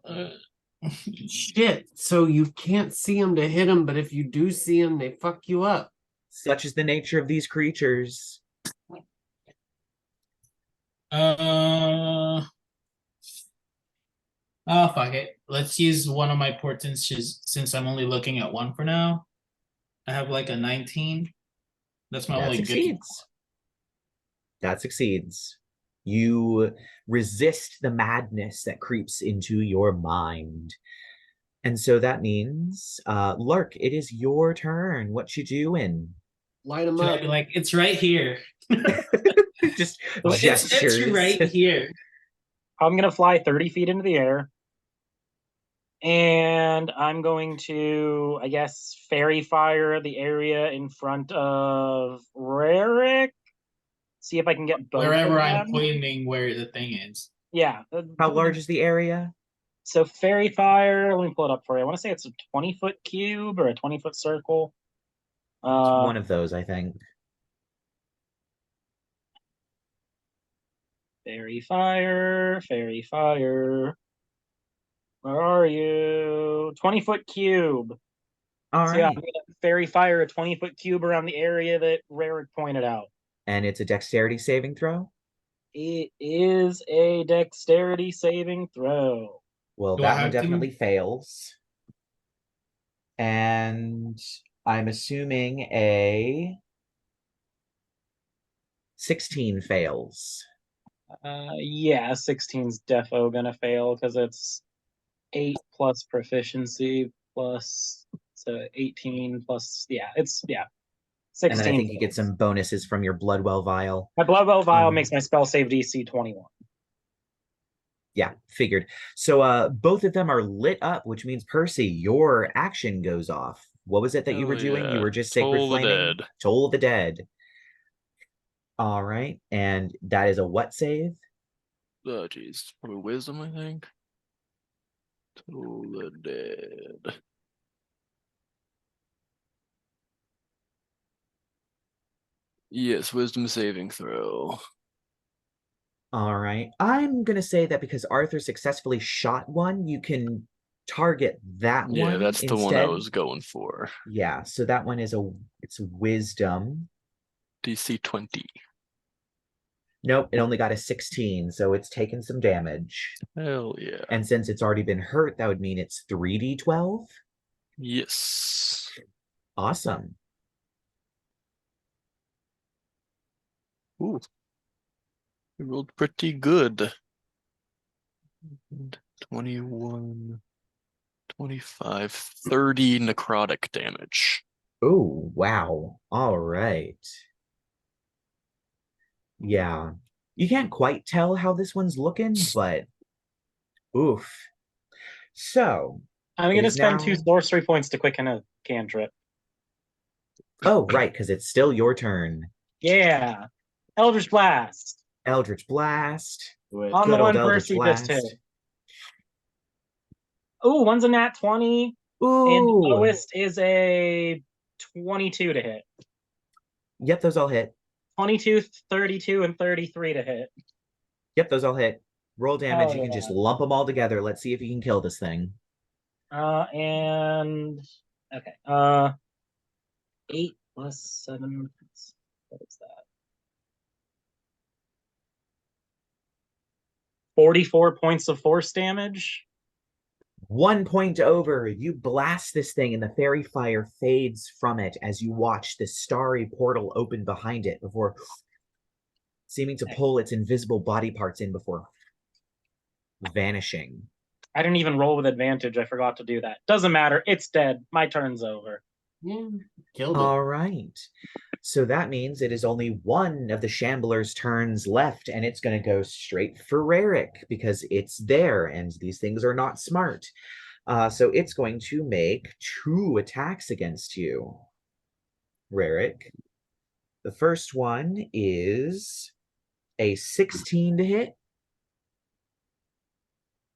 Shit. So you can't see them to hit them, but if you do see them, they fuck you up. Such is the nature of these creatures. Oh, fuck it. Let's use one of my portents since I'm only looking at one for now. I have like a 19. That's my That only good. succeeds. That succeeds. You resist the madness that creeps into your mind. And so that means, Lark, it is your turn. What you doing? Light them Should I up. be like, it's right here? Just It's gestures. right here. I'm gonna fly 30 feet into the air. And I'm going to, I guess, fairy fire the area in front of Rerek. See if I can get both Wherever of I'm them. pointing where the thing is. Yeah. How large is the area? So fairy fire, let me pull it up for you. I want to say it's a 20-foot cube or a 20-foot circle. It's one of those, I think. Fairy fire, fairy fire. Where are you? 20-foot cube. All So yeah, I'm right. gonna fairy fire a 20-foot cube around the area that Rerek pointed out. And it's a dexterity saving throw? It is a dexterity saving throw. Well, Do I that one have to? definitely fails. And I'm assuming a 16 fails. Yeah, 16's defo gonna fail because it's 8 plus proficiency plus so 18 plus it's 16. And then I think you get fails. some bonuses from your Bloodwell vial. My Bloodwell vial makes my spell save DC 21. Yeah, figured. So both of them are lit up, which means Percy, your action goes off. What was it that you were Hell doing? You yeah. were just sacred Toll the flaming? dead. Toll the dead. All right, and that is a what save? Oh, jeez. Probably wisdom, I think. Toll the dead. Yes, wisdom saving throw. All right. I'm going to say that because Arthur successfully shot one, you can target that one Yeah, that's the instead. one I was going for. Yeah, so that one is it's wisdom. DC 20. Nope, it only got a 16, so it's taken some damage. Hell yeah. And since it's already been hurt, that would mean it's 3d12. Yes. Awesome. Ooh. You rolled pretty good. 21, 25, 30 necrotic damage. Oh, wow. All right. Yeah. You can't quite tell how this one's looking, but oof. So, I'm it gonna is spend now... 2 sorcery points to quicken a cantrip. Oh, right, because it's still your turn. Yeah. Eldritch Blast. Eldritch Blast. On Good the old one Eldritch Percy just hit. Blast. Ooh, one's a nat 20. Ooh. And the lowest is a 22 to hit. Yep, those all hit. 22, 32, and 33 to hit. Yep, those all hit. Roll damage. Oh, You can yeah. just lump them all together. Let's see if you can kill this thing. And okay. 8 plus 7. What is that? 44 points of force damage. 1 point over. You blast this thing, and the fairy fire fades from it as you watch this starry portal open behind it before seeming to pull its invisible body parts in before vanishing. I didn't even roll with advantage. I forgot to do that. Doesn't matter. It's dead. My turn's over. Yeah, killed it. All right. So that means it is only one of the Shambler's turns left, and it's going to go straight for Rerek because it's there, and these things are not smart. So it's going to make 2 attacks against you, Rerek. The first one is a 16 to hit.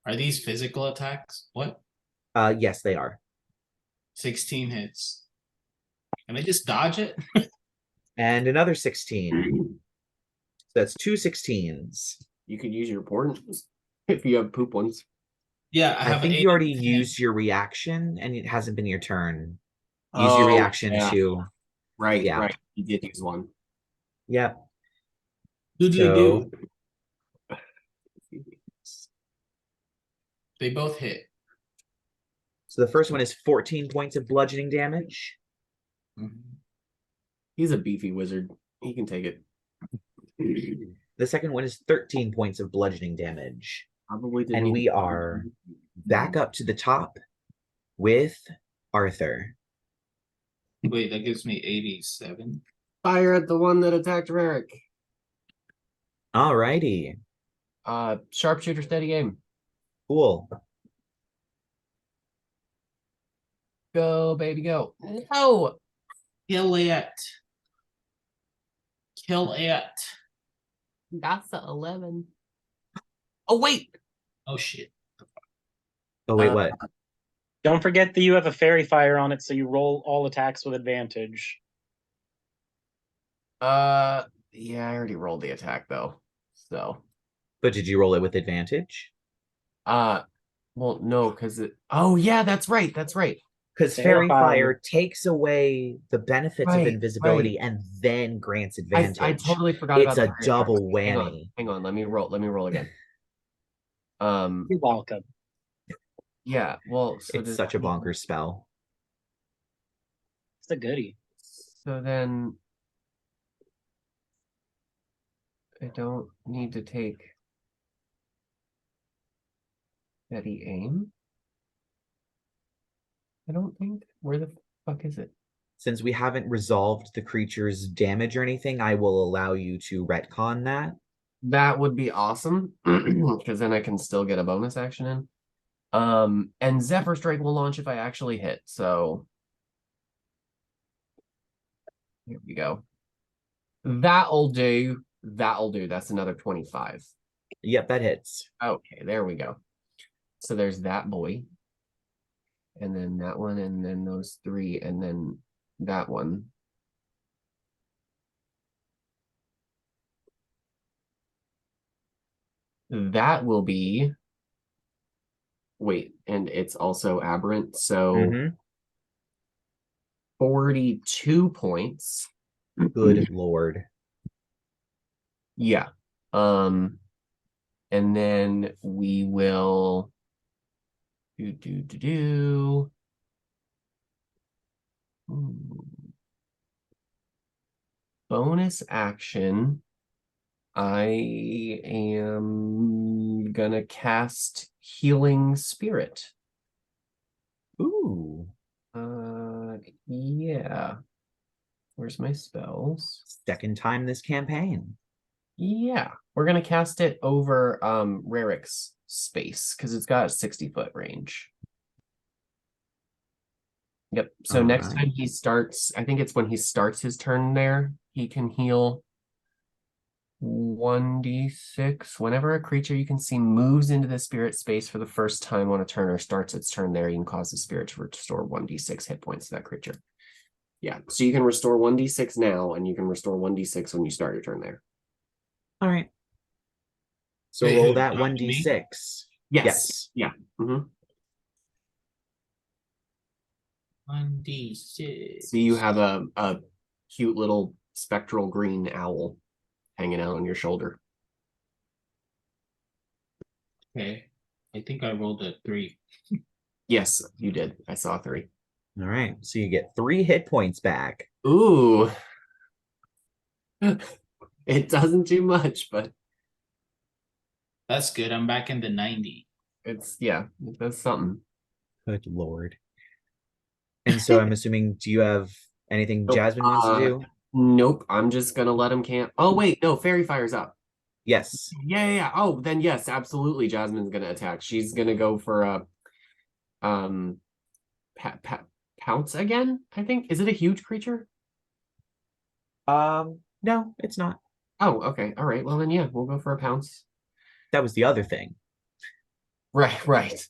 Are these physical attacks? What? Yes, they are. 16 hits. Can I just dodge it? And another 16. So that's 2 16s. You could use your portents if you have poop ones. Yeah, I I have think 8 you already and 10. used your reaction, and it hasn't been your turn. Use your Oh, reaction yeah. to. Right, Yeah. right. You did use one. Yep. Do. They both hit. So the first one is 14 points of bludgeoning damage. Mhm. He's a beefy wizard. He can take it. The second one is 13 points of bludgeoning damage. Probably didn't And even- we are back up to the top with Arthur. Wait, that gives me 87. Fire at the one that attacked Rerek. Alrighty. Sharpshooter, steady aim. Cool. Go, baby, go. No! Kill it. Kill it. That's the 11. Oh, wait! Oh shit. Oh, wait, Uh, what? Don't forget that you have a fairy fire on it, so you roll all attacks with advantage. Yeah, I already rolled the attack, though. So, But did you roll it with advantage? well, no, because it... Oh, yeah, that's right, that's right. Because Fairy Fairy Fire. Fire takes away the benefits of Right, invisibility right. and then grants advantage. I totally forgot It's about a the Fairy Fire. double whammy. Hang on, let me roll again. You're welcome. Yeah, well, so It's such a bonkers spell. It's a goodie. So then I don't need to take steady aim. I don't think. Where the fuck is it? Since we haven't resolved the creature's damage or anything, I will allow you to retcon that. That would be awesome, because then I can still get a bonus action in. And Zephyr Strike will launch if I actually hit, so here we go. That'll do. That'll do. That's another 25. Yep, that hits. Okay, there we go. So there's that boy. And then that one, and then those three, and then that one. That will be... Wait, and it's also aberrant, so Mhm. 42 points. Good lord. Yeah. And then we will do. Bonus action. I am gonna cast Healing Spirit. Ooh. Yeah. Where's my spells? Second time this campaign. Yeah, we're gonna cast it over Rerek's space because it's got a 60-foot range. Yep. So next Alright. time he starts, I think it's when he starts his turn there, he can heal 1d6. Whenever a creature you can see moves into the spirit space for the first time on a turn or starts its turn there, you can cause the spirit to restore 1d6 hit points to that creature. Yeah, so you can restore 1d6 now, and you can restore 1d6 when you start your turn there. All right. So Wait, roll who, that me? 1d6. Yes. Yeah. 1d6. So you have a cute little spectral green owl hanging out on your shoulder. Okay. I think I rolled a 3. Yes, you did. I saw 3. All right. So you get 3 hit points back. Ooh. It doesn't do much, but That's good. I'm back in the 90. that's something. Good lord. And so I'm assuming, do you have anything Nope. Jasmine wants to do? Nope. I'm just gonna let him camp. Oh wait, no, Fairy Fire's up. Yes. Yeah. Oh, then yes, absolutely. Jasmine's gonna attack. She's gonna go for a pounce again. I think. Is it a huge creature? No, it's not. Oh, okay. All right. Well then, yeah, we'll go for a pounce. That was the other thing. Right.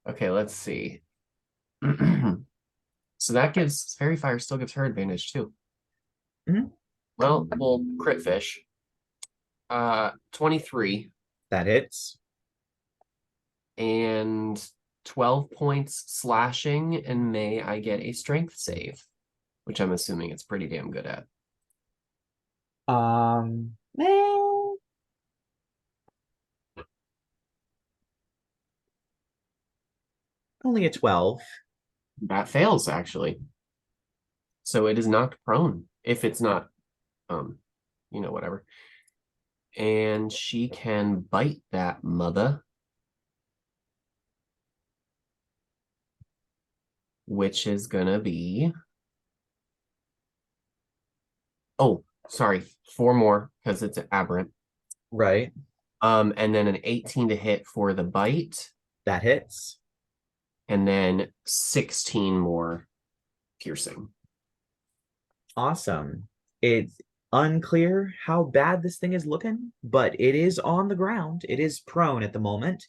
Okay, let's see. So that gives Fairy Fire still gives her advantage too. Mhm. Well, we'll crit fish. 23. That hits. and 12 points slashing, and may I get a strength save, which I'm assuming it's pretty damn good at. Only a 12. That fails, actually. So it is knocked prone, if it's not, whatever. And she can bite that mother, which is gonna be... Oh, sorry, 4 more, because it's aberrant. Right. And then an 18 to hit for the bite. That hits. And then 16 more piercing. Awesome. It's unclear how bad this thing is looking, but it is on the ground. It is prone at the moment.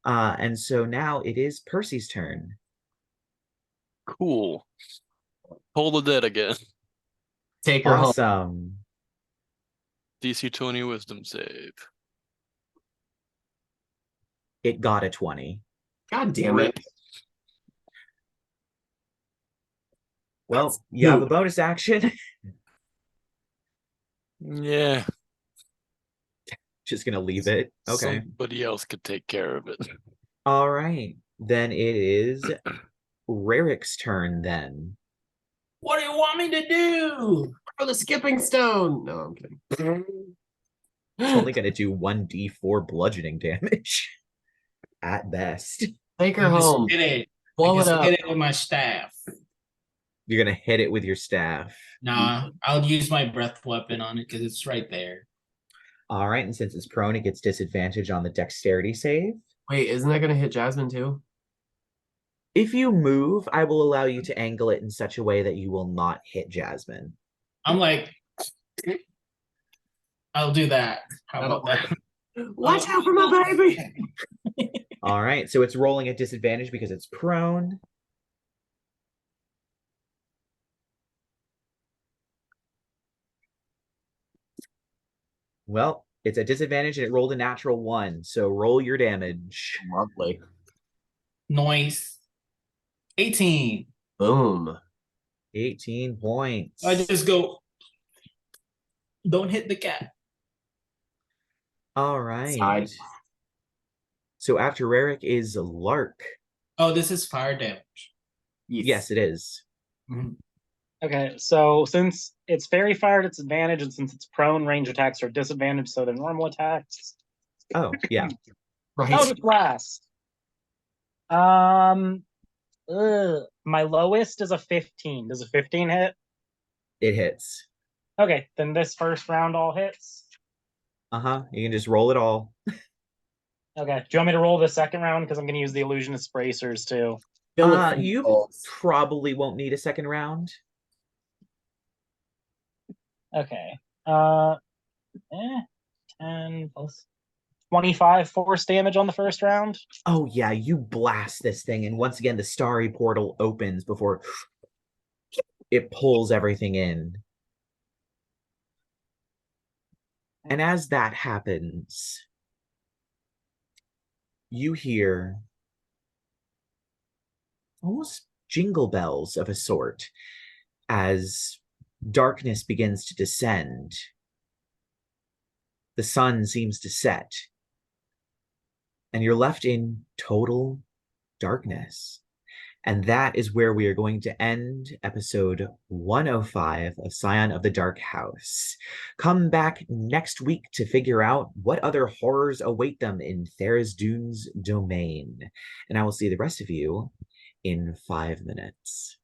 And so now it is Percy's turn. Cool. Pull the dead again. Take her home. Awesome. DC 20 wisdom save. It got a 20. God damn it. Well, you have a bonus action. Yeah. Just gonna leave it. Okay. Somebody else could take care of it. All right. Then it is Rerek's turn then. What do you want me to do? For the skipping stone. No, I'm kidding. It's only gonna do 1d4 bludgeoning damage. At best. Take her I just home. hit it. Blow I it just up. hit it with my staff. You're gonna hit it with your staff. Nah, I'll use my breath weapon on it because it's right there. All right, and since it's prone, it gets disadvantage on the dexterity save. Wait, isn't that going to hit Jasmine too? If you move, I will allow you to angle it in such a way that you will not hit Jasmine. I'm like, I'll do that. How about that? Watch out for my baby. All right, so it's rolling at disadvantage because it's prone. Well, it's a disadvantage and it rolled a natural 1, so roll your damage. Lovely. Noise. 18. Boom. 18 points. I just go, don't hit the cat. All right. Side. So after Rerek is Lark. Oh, this is fire damage. Yes, it is. Mhm. Okay, so since it's fairy fire at its advantage, and since it's prone, range attacks are disadvantaged, so they're normal attacks. Oh, yeah. Right. Eldritch Blast. My lowest is a 15. Does a 15 hit? It hits. Okay, then this first round all hits. Uh-huh. You can just roll it all. Okay, do you want me to roll the second round? Because I'm going to use the Illusionist Bracers too. You probably won't need a second round. Okay. 10 plus 25 force damage on the first round. Oh, yeah, you blast this thing, and once again, the starry portal opens before it pulls everything in. And as that happens, you hear almost jingle bells of a sort as darkness begins to descend. The sun seems to set, and you're left in total darkness. And that is where we are going to end episode 105 of Scion of the Dark House. Come back next week to figure out what other horrors await them in Tharizdun's domain. And I will see the rest of you in 5 minutes.